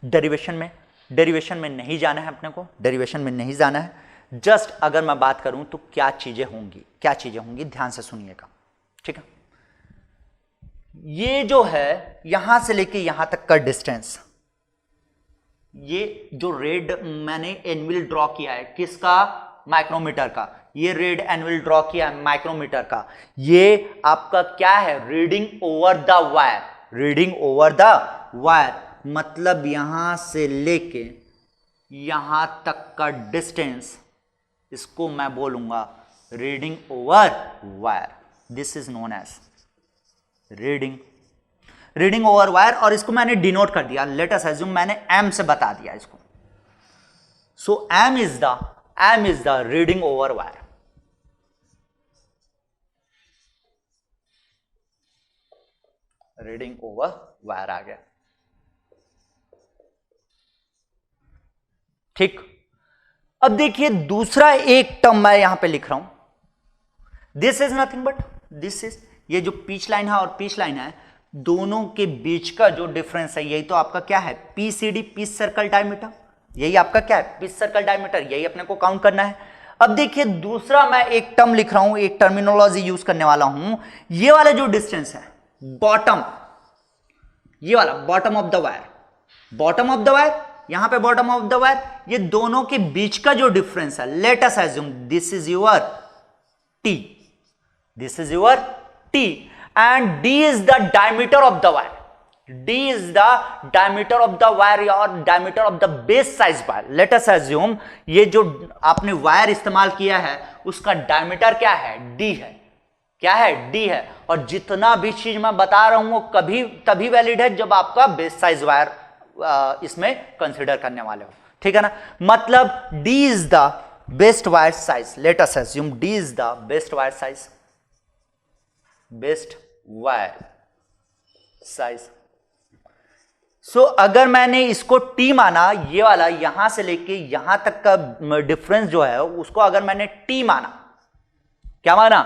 डेरिवेशन में नहीं जाना है अपने को, जस्ट अगर मैं बात करूं तो क्या चीजें होंगी ध्यान से सुनिएगा। ठीक है, ये जो है यहां से लेके यहां तक का डिस्टेंस, ये जो रेड मैंने एनविल ड्रॉ किया है, किसका, माइक्रोमीटर का, ये रेड एनविल ड्रॉ किया है माइक्रोमीटर का, ये आपका क्या है, रीडिंग ओवर द वायर, मतलब यहां से लेके यहां तक का डिस्टेंस, इसको मैं बोलूंगा reading over wire. This is known as reading over wire, और इसको मैंने डिनोट कर दिया, लेट अस अज्यूम मैंने एम से बता दिया इसको। So M is the reading over wire. Reading over wire आ गया। ठीक, अब देखिए दूसरा एक टर्म मैं यहां पे लिख रहा हूं, दिस इज नथिंग बट ये जो पिच लाइन है और पिच लाइन है, दोनों के बीच का जो डिफरेंस है, यही तो आपका क्या है, पीसीडी, पिच सर्कल डायमीटर, यही आपका क्या है, पिच सर्कल डायमीटर, यही अपने को काउंट करना है। अब देखिए दूसरा मैं एक टर्म लिख रहा हूं, एक टर्मिनोलॉजी यूज करने वाला हूं, ये वाला जो डिस्टेंस है बॉटम, ये वाला बॉटम ऑफ द वायर, यहां पे बॉटम ऑफ द वायर, ये दोनों के बीच का जो डिफरेंस है, let us assume this is your T, and D is the diameter of the wire. D is the diameter of the wire or diameter of the base size wire. Let us assume ये जो आपने wire इस्तेमाल किया है उसका diameter क्या है, D है, क्या है, D है, और जितना भी चीज मैं बता रहा हूं वो कभी तभी वैलिड है जब आपका बेस्ट साइज वायर इसमें कंसिडर करने वाले हो, ठीक है ना। मतलब D is the best wire size, let us assume D is the best wire size, best wire size. So अगर मैंने इसको T माना, ये वाला यहां से लेके यहां तक का डिफरेंस जो है उसको अगर मैंने T माना, क्या माना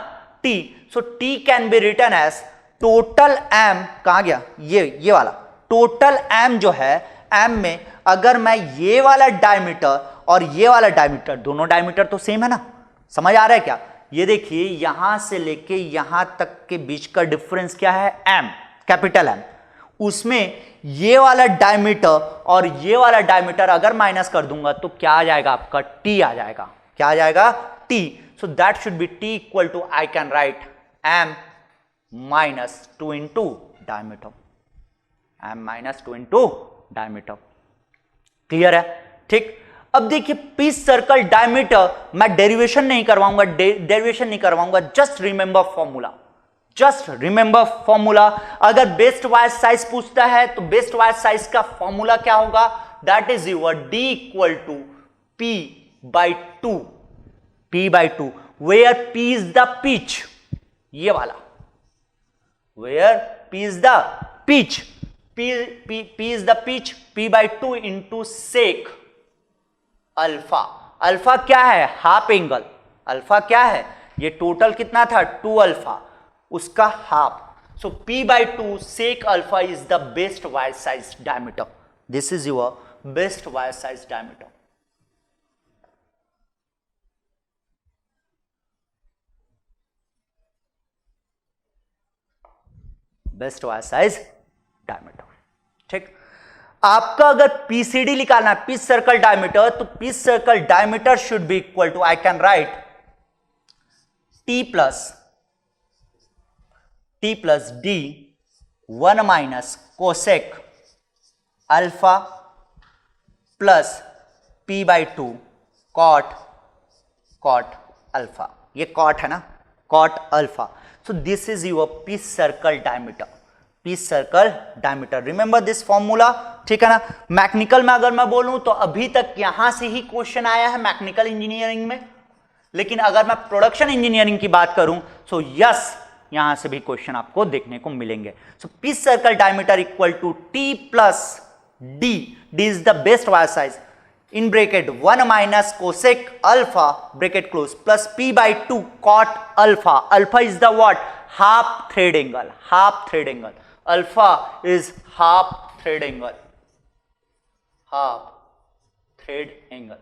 T, so T can be written as total M, कहां गया ये वाला टोटल M जो है, M में अगर मैं ये वाला डायमीटर और ये वाला डायमीटर, दोनों डायमीटर तो सेम है ना, समझ आ रहा है क्या। ये देखिए यहां से लेके यहां तक के बीच का डिफरेंस क्या है M, कैपिटल M, उसमें ये वाला डायमीटर और ये वाला डायमीटर अगर माइनस कर दूंगा तो क्या आ जाएगा आपका T आ जाएगा, क्या आ जाएगा T। So that should be T equal to, I can write M minus 2 into diameter, M minus 2 into diameter, clear है, ठीक। अब देखिए पीस सर्कल डायमीटर मैं डेरिवेशन नहीं करवाऊंगा, डेरिवेशन नहीं करवाऊंगा, just remember formula, just remember formula. अगर बेस्ट वायर साइज पूछता है तो बेस्ट वायर साइज का फॉर्मूला क्या होगा, that is your D equal to P by 2, P by 2, where P is the pitch, ये वाला, where P is the pitch, P is the pitch, P by 2 into sec alpha. Alpha क्या है, half angle, alpha क्या है, ये total कितना था 2 alpha, उसका half, so P by 2 sec alpha is the best wire size diameter, this is your best wire size diameter. Best wire size diameter, ठीक। आपका अगर पीसीडी निकालना है, पीस सर्कल डायमीटर, तो pitch circle diameter should be equal to, I can write T plus D 1 minus cosec alpha plus P by 2 cot alpha, ये cot है ना, cot alpha. So this is your pitch circle diameter, pitch circle diameter, remember this formula, ठीक है ना। Mechanical में अगर मैं बोलूं तो अभी तक यहां से ही क्वेश्चन आया है मैकेनिकल इंजीनियरिंग में, लेकिन अगर मैं प्रोडक्शन इंजीनियरिंग की बात करूं सो यस, यहां से भी क्वेश्चन आपको देखने को मिलेंगे। So pitch circle diameter equal to T plus D, D is the best wire size, in bracket 1 minus cosec alpha bracket close plus P by 2 cot alpha, alpha is the what, half thread angle, half thread angle, alpha is half thread angle, half thread angle,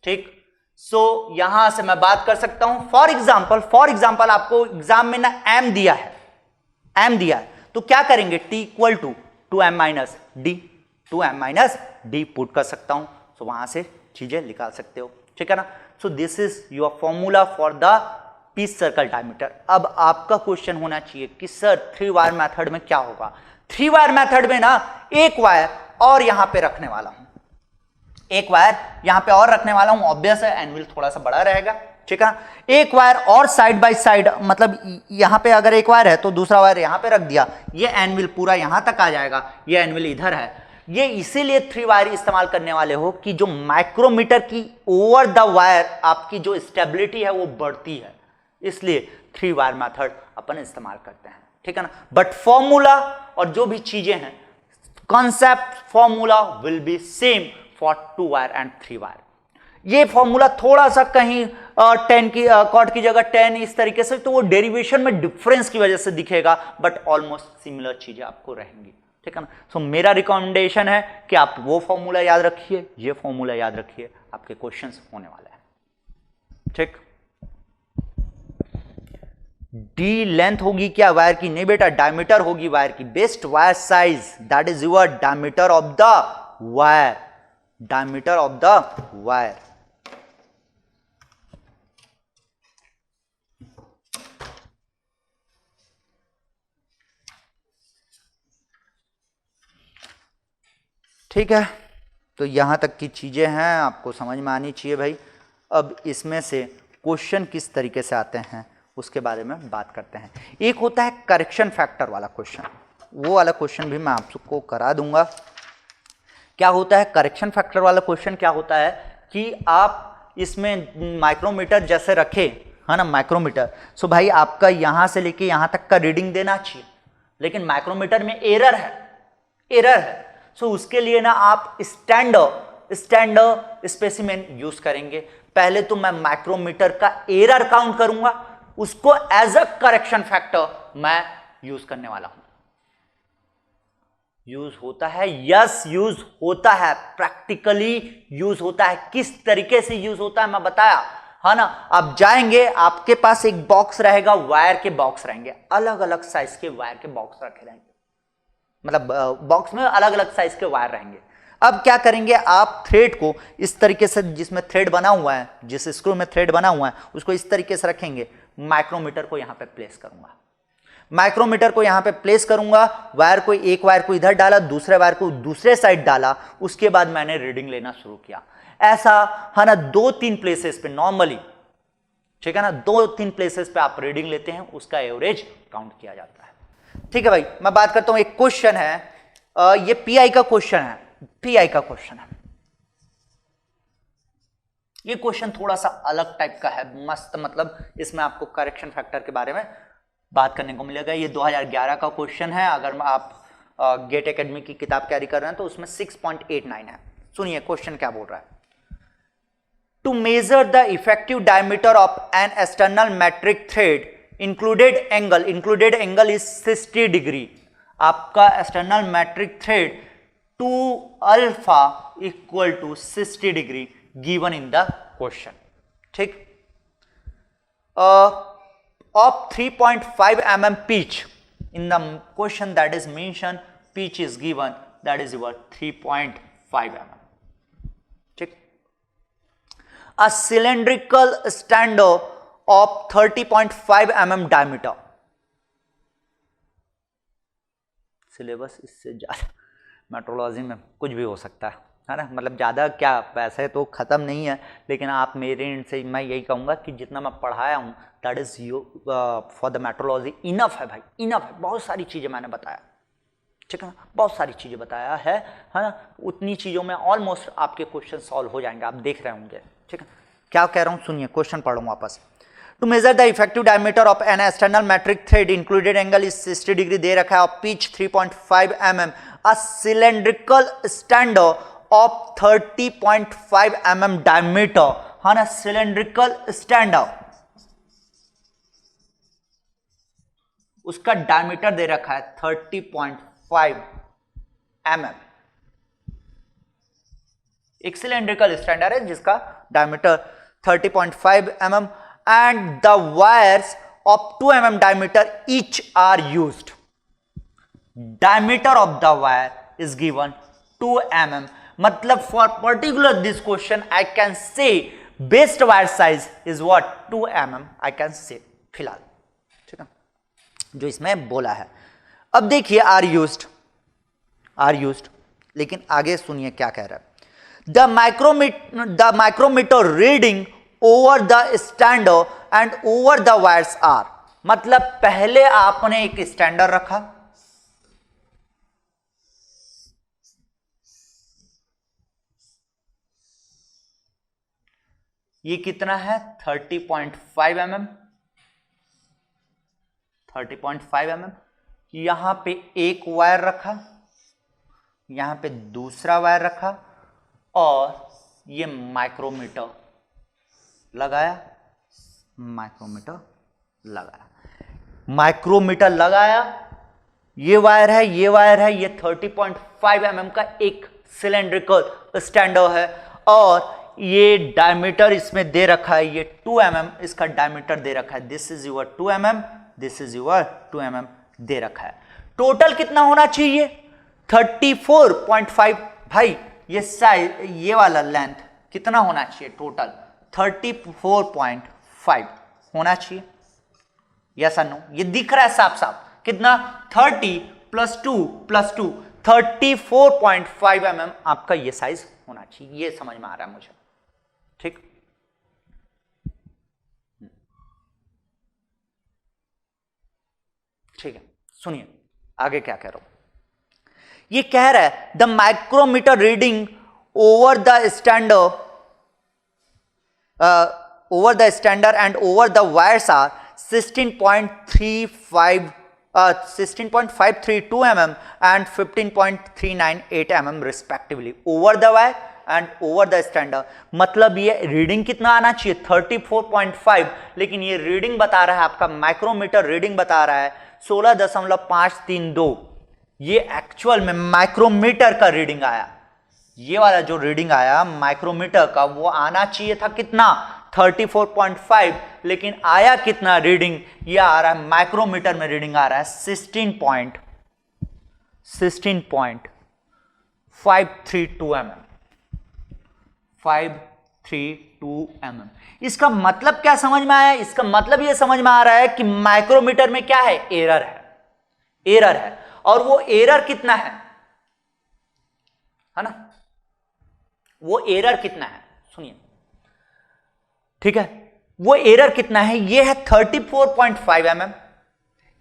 ठीक। So यहां से मैं बात कर सकता हूं, for example आपको exam में ना M दिया है, तो क्या करेंगे, T equal to 2M minus D, 2M minus D put कर सकता हूं, सो वहां से चीजें निकाल सकते हो, ठीक है ना। So this is your formula for the pitch circle diameter. अब आपका क्वेश्चन होना चाहिए कि सर 3 वायर मेथड में क्या होगा। 3 वायर मेथड में ना एक वायर और यहां पे रखने वाला हूं, एक वायर यहां पे और रखने वाला हूं, ऑब्वियस है एनविल थोड़ा सा बड़ा रहेगा, ठीक है। एक वायर और साइड बाय साइड, मतलब यहां पे अगर एक वायर है तो दूसरा वायर यहां पे रख दिया, ये एनविल पूरा यहां तक आ जाएगा, ये एनविल इधर है। ये इसीलिए 3 वायर इस्तेमाल करने वाले हो कि जो माइक्रोमीटर की ओवर द वायर आपकी जो स्टेबिलिटी है वो बढ़ती है, इसलिए 3 वायर मेथड अपन इस्तेमाल करते हैं, ठीक है ना। बट फॉर्मूला और जो भी चीजें हैं, concept formula will be same for 2 wire and 3 wire. ये फॉर्मूला थोड़ा सा कहीं 10 की कॉट की जगह 10 इस तरीके से, तो वो डेरिवेशन में डिफरेंस की वजह से दिखेगा, बट ऑलमोस्ट सिमिलर चीजें आपको रहेंगी, ठीक है ना। सो मेरा रिकमेंडेशन है कि आप वो फॉर्मूला याद रखिए, ये फॉर्मूला याद रखिए, आपके क्वेश्चंस होने वाले हैं, ठीक। डी लेंथ होगी क्या वायर की, नहीं बेटा, डायमीटर होगी वायर की। Best wire size that is your diameter of the wire, diameter of the wire. ठीक है, तो यहां तक की चीजें हैं, आपको समझ में आनी चाहिए भाई। अब इसमें से क्वेश्चन किस तरीके से आते हैं उसके बारे में बात करते हैं। एक होता है करेक्शन फैक्टर वाला क्वेश्चन, वो वाला क्वेश्चन भी मैं आप सबको करा दूंगा। क्या होता है करेक्शन फैक्टर वाला क्वेश्चन? क्या होता है कि आप इसमें माइक्रोमीटर जैसे रखे है ना, माइक्रोमीटर, सो भाई आपका यहां से लेके यहां तक का रीडिंग देना चाहिए, लेकिन माइक्रोमीटर में एरर है। सो उसके लिए ना आप स्टैंडर्ड स्पेसिमेन यूज करेंगे। पहले तो मैं माइक्रोमीटर का एरर काउंट करूंगा, उसको एज अ करेक्शन फैक्टर मैं यूज करने वाला हूं। यूज होता है, यस यूज होता है, प्रैक्टिकली यूज होता है। किस तरीके से यूज होता है मैं बताया है ना। आप जाएंगे, आपके पास एक बॉक्स रहेगा, वायर के बॉक्स रहेंगे, अलग अलग साइज के वायर के बॉक्स रखे रहेंगे, मतलब बॉक्स में अलग अलग साइज के वायर रहेंगे। अब क्या करेंगे आप, थ्रेड को इस तरीके से, जिसमें थ्रेड बना हुआ है, जिस स्क्रू में थ्रेड बना हुआ है उसको इस तरीके से रखेंगे। माइक्रोमीटर को यहां पे प्लेस करूंगा, माइक्रोमीटर को यहां पे प्लेस करूंगा, वायर को, एक वायर को इधर डाला, दूसरे वायर को दूसरे साइड डाला, उसके बाद मैंने रीडिंग लेना शुरू किया। ऐसा है ना 2-3 प्लेसेस पे नॉर्मली, ठीक है ना, 2-3 प्लेसेस पे आप रीडिंग लेते हैं, उसका एवरेज काउंट किया जाता है। ठीक है भाई, मैं बात करता हूं, एक क्वेश्चन है, ये पीआई का क्वेश्चन है, पीआई का क्वेश्चन है। ये क्वेश्चन थोड़ा सा अलग टाइप का है, मस्त, मतलब इसमें आपको करेक्शन फैक्टर के बारे में बात करने को मिलेगा। ये 2011 का क्वेश्चन है। अगर आप गेट एकेडमी की किताब कैरी कर रहे हैं तो उसमें 6.89 है। सुनिए क्वेश्चन क्या बोल रहा है। To measure the effective diameter of an external metric thread included angle is 60 degree. आपका external metric thread 2 alpha equal to 60 degree given in the question, ठीक। Of 3.5 mm pitch in the question that is mentioned, pitch is given, that is your 3.5 mm, ठीक। A cylindrical stand of 30.5 mm diameter, syllabus इससे ज्यादा metrology में कुछ भी हो सकता है ना, मतलब ज़्यादा क्या, वैसे तो ख़त्म नहीं है, लेकिन आप मेरे एंड से मैं यही कहूँगा कि जितना मैं पढ़ाया हूँ that is you for the metrology enough है भाई, इनफ है। बहुत सारी चीज़ें मैंने बताया, ठीक है ना, बहुत सारी चीज़ें बताया है ना। उतनी चीज़ों में ऑलमोस्ट आपके क्वेश्चन सॉल्व हो जाएंगे, आप देख रहे होंगे, ठीक है। क्या कह रहा हूँ सुनिए, क्वेश्चन पढ़ लूँ वापस। To measure the effective diameter of an external metric thread included angle is 60 degree दे रखा है, और pitch 3.5 mm, a cylindrical stand of 30.5 mm diameter, है ना, सिलेंड्रिकल स्टैंड, उसका डायमीटर दे रखा है 30.5 mm। एक सिलेंड्रिकल स्टैंडर्ड है जिसका diameter 30.5 mm and the wires of 2 mm diameter each are used. Diameter of the wire is given 2 mm, मतलब for particular this question I can say best wire size is what 2 mm, I can say फिलहाल, ठीक है, जो इसमें बोला है। अब देखिए आर यूज्ड, लेकिन आगे सुनिए क्या कह रहा है। The micrometer reading over the standard and over the wires are, मतलब पहले आपने एक स्टैंडर रखा, ये कितना है 30.5 mm, 30.5 mm। यहां पे एक वायर रखा, यहां पे दूसरा वायर रखा, और ये माइक्रोमीटर लगाया, माइक्रोमीटर लगाया, ये वायर है, ये वायर है, ये 30.5 mm का एक सिलेंड्रिकल स्टैंडर है, और ये डायमीटर इसमें दे रखा है, ये 2 mm इसका डायमीटर दे रखा है, this is your 2 mm, this is your 2 mm दे रखा है। टोटल कितना होना चाहिए 34.5। भाई ये साइज, ये वाला लेंथ कितना होना चाहिए टोटल 34.5 होना चाहिए, यस और नो। ये दिख रहा है साफ साफ, कितना 30 + 2 + 2 34.5 mm आपका ये साइज होना चाहिए, ये समझ में आ रहा है मुझे, ठीक। ठीक है, सुनिए आगे क्या कह रहा हूं। ये कह रहा है the micrometer reading over the standard and over the wires are 16.532 mm and 15.398 mm respectively over the wire and over the standard। मतलब ये रीडिंग कितना आना चाहिए 34.5, लेकिन ये रीडिंग बता रहा है, आपका माइक्रोमीटर रीडिंग बता रहा है 16.532। ये एक्चुअल में माइक्रोमीटर का रीडिंग आया, ये वाला जो रीडिंग आया माइक्रोमीटर का वो आना चाहिए था कितना 34.5, लेकिन आया कितना रीडिंग, ये आ रहा है माइक्रोमीटर में रीडिंग आ रहा है 16.532 mm। 532 mm। इसका मतलब क्या समझ में आया? इसका मतलब ये समझ में आ रहा है कि माइक्रोमीटर में क्या है, एरर है। और वो एरर कितना है ना, वो एरर कितना है सुनिए, ठीक है, वो एरर कितना है, ये है 34.5 mm,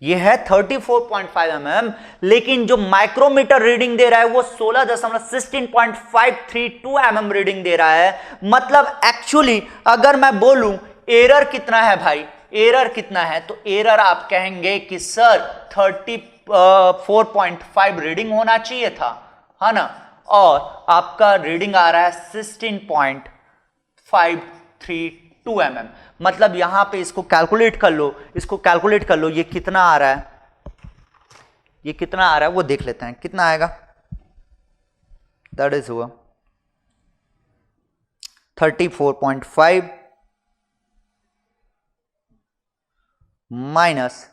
ये है 34.5 mm, लेकिन जो माइक्रोमीटर रीडिंग दे रहा है वो 16.532 mm रीडिंग दे रहा है। मतलब एक्चुअली अगर मैं बोलूं एरर कितना है भाई, एरर कितना है, तो एरर आप कहेंगे कि सर 34.5 रीडिंग होना चाहिए था, है ना, और आपका रीडिंग आ रहा है 16.532 mm। मतलब यहां पे इसको कैलकुलेट कर लो, ये कितना आ रहा है, वो देख लेते हैं कितना आएगा। दैट इज हुआ 34.5 माइनस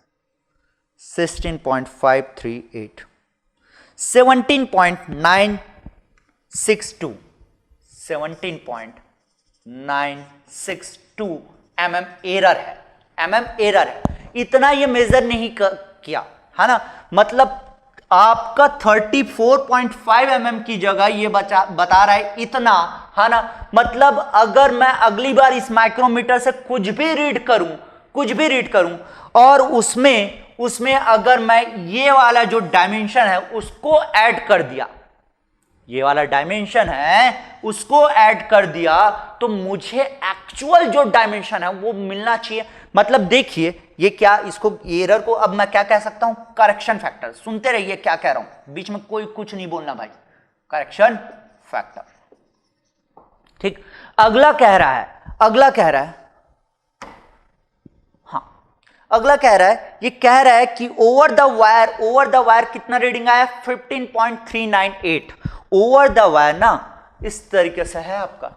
16.538 17.962 mm एरर है, इतना ये मेजर नहीं किया, है ना। मतलब आपका 34.5 mm की जगह ये बता रहा है इतना, है ना। मतलब अगर मैं अगली बार इस माइक्रोमीटर से कुछ भी रीड करूं और उसमें अगर मैं ये वाला जो डायमेंशन है उसको ऐड कर दिया, ये वाला डायमेंशन है उसको ऐड कर दिया, तो मुझे एक्चुअल जो डायमेंशन है वो मिलना चाहिए। मतलब देखिए ये क्या, इसको एरर को अब मैं क्या कह सकता हूं, करेक्शन फैक्टर। सुनते रहिए क्या कह रहा हूं, बीच में कोई कुछ नहीं बोलना भाई, करेक्शन फैक्टर। ठीक, अगला कह रहा है ये कह रहा है कि ओवर द वायर कितना रीडिंग आया 15.398 ओवर द वायर ना, इस तरीके से है आपका।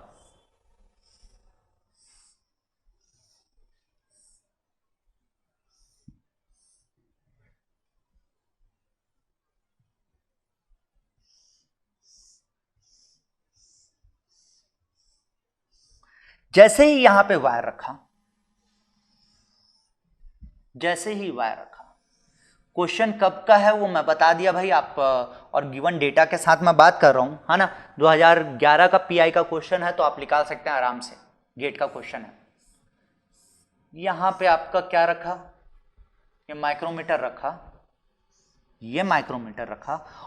जैसे ही यहां पे वायर रखा, क्वेश्चन कब का है वो मैं बता दिया भाई आप, और गिवन डेटा के साथ मैं बात कर रहा हूं, है ना। 2011 का पीआई का क्वेश्चन है तो आप निकाल सकते हैं आराम से, गेट का क्वेश्चन है। यहां पे आपका क्या रखा, ये माइक्रोमीटर रखा,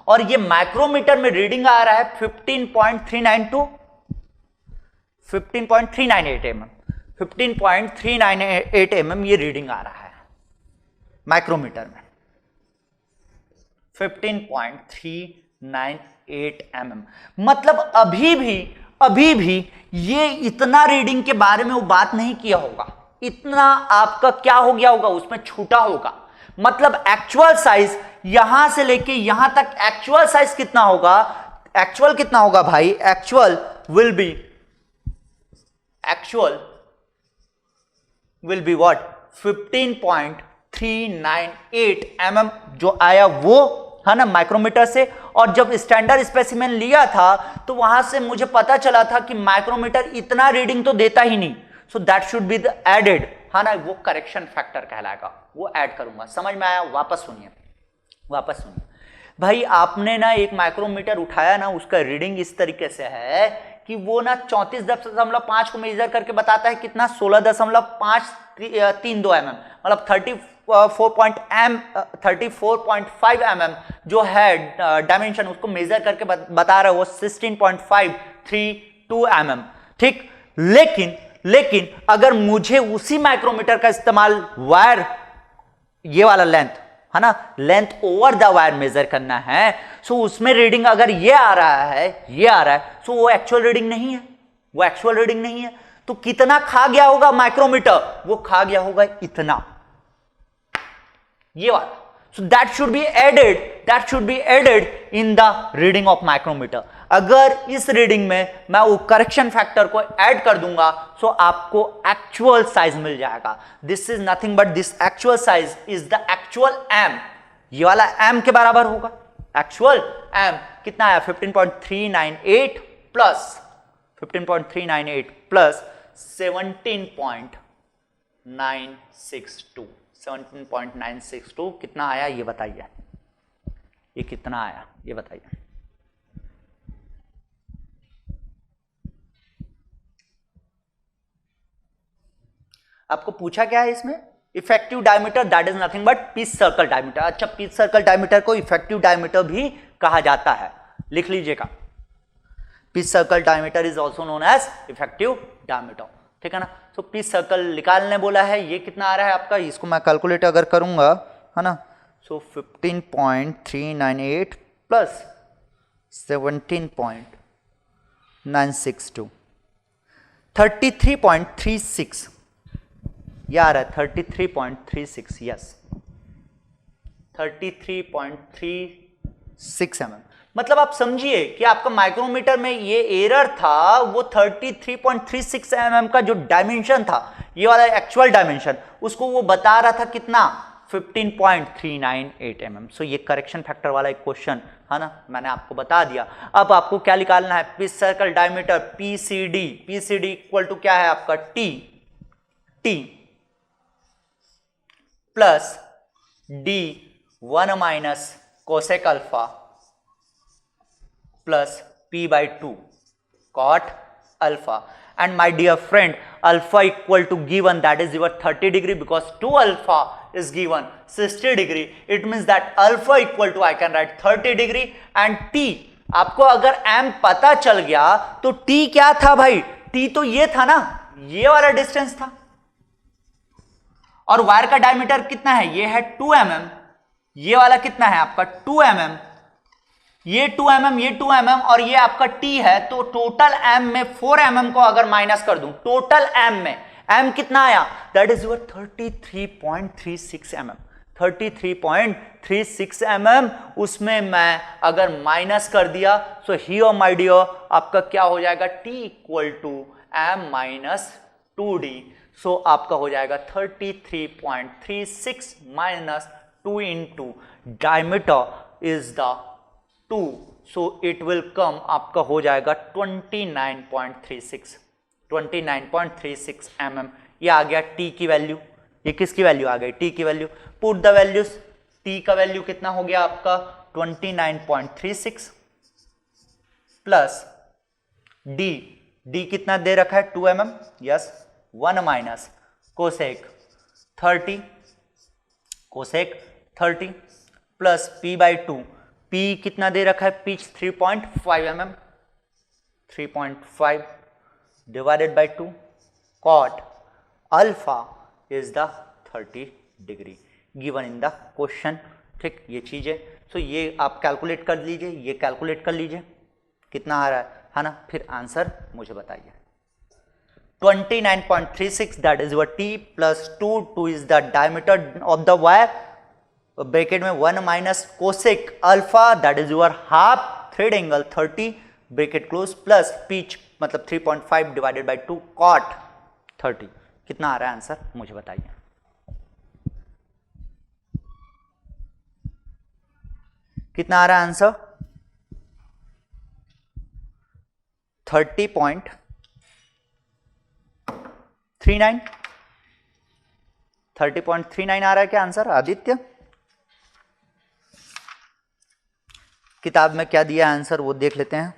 और ये माइक्रोमीटर में रीडिंग आ रहा है 15.398 mm ये रीडिंग आ रहा है माइक्रोमीटर में 15.398 mm। मतलब अभी भी ये इतना रीडिंग के बारे में वो बात नहीं किया होगा, इतना आपका क्या हो गया होगा, उसमें छूटा होगा। मतलब एक्चुअल साइज यहां से लेके यहां तक एक्चुअल साइज कितना होगा, भाई, actual will be what 15.398 mm जो आया वो, है ना, माइक्रोमीटर से। और जब स्टैंडर्ड स्पेसिमेन लिया था तो वहां से मुझे पता चला था कि माइक्रोमीटर इतना रीडिंग तो देता ही नहीं, so that should be the added, है ना, वो करेक्शन फैक्टर कहलाएगा, वो ऐड करूंगा। समझ में आया? वापस सुनिए भाई, आपने ना एक माइक्रोमीटर उठाया ना, उसका रीडिंग इस तरीके से है कि वो ना 34.5 को मेजर करके बताता है कितना 16.532 mm, मतलब 34.5 mm जो है डायमेंशन उसको मेजर करके बता रहा है वो 16.532 mm, ठीक। लेकिन अगर मुझे उसी माइक्रोमीटर का इस्तेमाल वायर, ये वाला लेंथ है ना, length over the wire measure करना है, सो उसमें रीडिंग अगर ये आ रहा है, सो वो एक्चुअल रीडिंग नहीं है, तो कितना खा गया होगा माइक्रोमीटर, वो खा गया होगा इतना, ये वाला। So that should be added in the reading of micrometer. अगर इस रीडिंग में मैं वो करेक्शन फैक्टर को ऐड कर दूंगा, सो आपको एक्चुअल साइज मिल जाएगा। This is nothing but this actual size is the actual M, ये वाला एम के बराबर होगा। एक्चुअल एम कितना आया 15.398 प्लस 17.962 कितना आया ये बताइए, ये कितना आया ये बताइए। आपको पूछा क्या है इसमें, effective diameter, that is nothing but pitch circle diameter. अच्छा, पीस सर्कल डायमीटर को इफेक्टिव डायमीटर भी कहा जाता है, लिख लीजिएगा। Pitch circle diameter is also known as effective diameter, ठीक है ना। तो पीस सर्कल निकालने बोला है, ये कितना आ रहा है आपका, इसको मैं कैलकुलेट अगर करूंगा है ना, सो 15.398 प्लस 17.962 33.36, ये आ रहा है 33.36, यस 33.36 mm। मतलब आप समझिए कि आपका माइक्रोमीटर में ये एरर था, वो 33.36 mm का जो डायमेंशन था, ये वाला एक्चुअल डायमेंशन, उसको वो बता रहा था कितना 15.398 mm। सो ये करेक्शन फैक्टर वाला एक क्वेश्चन है ना, मैंने आपको बता दिया। अब आपको क्या निकालना है, pitch circle diameter PCD equal to क्या है आपका T plus D 1 minus cosec alpha plus p by 2 cot alpha, and my dear friend, alpha equal to given, that is your 30 degree, because 2 alpha is given 60 degree, it means that alpha equal to I can write 30 degree and t, आपको अगर m पता चल गया तो t क्या था भाई, t तो ये था ना, ये वाला डिस्टेंस था, और वायर का डायमीटर कितना है, ये है 2 mm, ये वाला कितना है आपका 2 mm, ये 2 mm, ये 2 mm और ये आपका t है, तो टोटल m में 4 mm को अगर माइनस कर दूं, टोटल m में m कितना आया, that is your 33.36 mm, 33.36 mm, उसमें मैं अगर माइनस कर दिया, सो हियर माय डियर आपका क्या हो जाएगा, t equal to m minus 2d, सो आपका हो जाएगा 33.36 minus 2 into diameter is the 2, so it will come, आपका हो जाएगा 29.36 mm। ये आ गया t की वैल्यू, ये किसकी वैल्यू आ गई, t की value. Put the values, t का वैल्यू कितना हो गया आपका 29.36 प्लस d कितना दे रखा है 2 mm, yes 1 minus cosec 30 plus p by 2, p कितना दे रखा है, pitch 3.5 mm, 3.5 divided by 2 cot alpha is the 30 degree given in the question, ठीक। ये चीजें, सो ये आप कैलकुलेट कर लीजिए, ये कैलकुलेट कर लीजिए कितना आ रहा है ना, फिर आंसर मुझे बताइए। 29.36 that is your t plus 2 is the diameter of the wire, bracket में 1 minus cosec alpha that is your half thread angle 30 bracket close plus pitch मतलब 3.5 डिवाइडेड बाय 2 कॉट 30, कितना आ रहा है आंसर मुझे बताइए। कितना आ रहा है आंसर 30.39 आ रहा है क्या आंसर आदित्य? किताब में क्या दिया आंसर वो देख लेते हैं।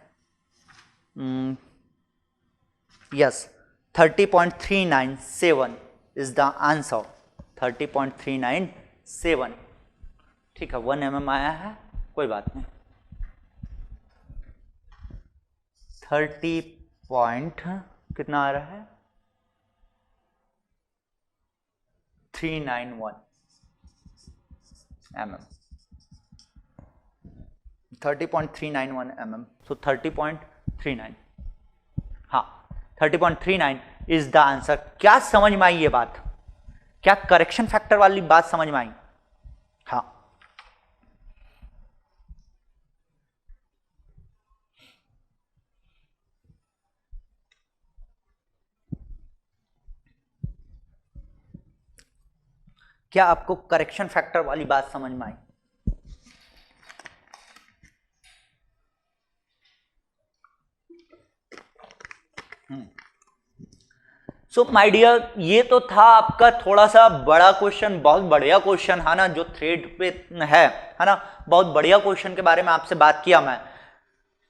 यस 30.397 इज द आंसर, 30.397, ठीक है, 1 mm आया है, कोई बात नहीं। 30 पॉइंट कितना आ रहा है, 391 mm, 30.391 mm, so 30.39, हाँ 30.39 इज द आंसर। क्या समझ में आई ये बात? क्या करेक्शन फैक्टर वाली बात समझ में आई? हाँ, क्या आपको करेक्शन फैक्टर वाली बात समझ में आई? सो माय डियर, ये तो था आपका थोड़ा सा बड़ा क्वेश्चन, बहुत बढ़िया क्वेश्चन है ना, जो थ्रेड पे है ना, बहुत बढ़िया क्वेश्चन के बारे में आपसे बात किया मैं,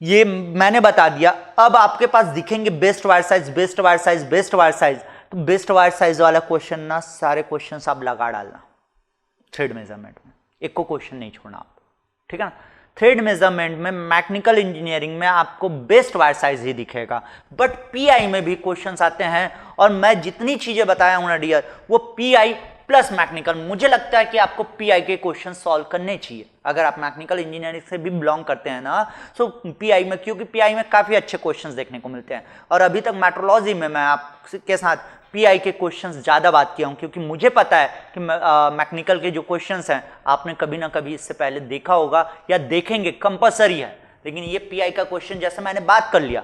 ये मैंने बता दिया। अब आपके पास दिखेंगे best wire size, best wire size, best wire size, तो बेस्ट वायर साइज वाला क्वेश्चन ना सारे क्वेश्चन आप लगा डालना थ्रेड मेजरमेंट में, एक को क्वेश्चन नहीं छोड़ना आप, ठीक है ना। थ्रेड मेजरमेंट में मैकेनिकल इंजीनियरिंग में आपको बेस्ट वायर साइज ही दिखेगा, बट पीआई में भी क्वेश्चंस आते हैं, और मैं जितनी चीजें बताया हूं ना डियर, वो पीआई प्लस मैकेनिकल, मुझे लगता है कि आपको पीआई के क्वेश्चन सॉल्व करने चाहिए अगर आप मैकेनिकल इंजीनियरिंग से भी बिलोंग करते हैं ना, सो पीआई में, क्योंकि पीआई में काफी अच्छे क्वेश्चंस देखने को मिलते हैं। और अभी तक मेट्रोलॉजी में मैं आपके साथ पीआई के क्वेश्चंस ज्यादा बात किया हूं, क्योंकि मुझे पता है कि मैकेनिकल के जो क्वेश्चंस हैं आपने कभी ना कभी इससे पहले देखा होगा या देखेंगे, कंपलसरी है। लेकिन ये पीआई का क्वेश्चन जैसे मैंने बात कर लिया,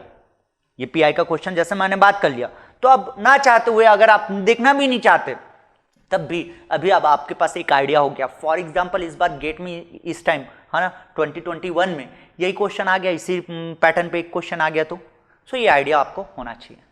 ये पीआई का क्वेश्चन जैसे मैंने बात कर लिया, तो अब ना चाहते हुए अगर आप देखना भी नहीं चाहते तब भी अभी अब आपके पास एक आइडिया हो गया। फॉर एग्जाम्पल इस बार गेट में इस टाइम है ना 2021 में यही क्वेश्चन आ गया, इसी पैटर्न पे एक क्वेश्चन आ गया, तो सो ये आइडिया आपको होना चाहिए।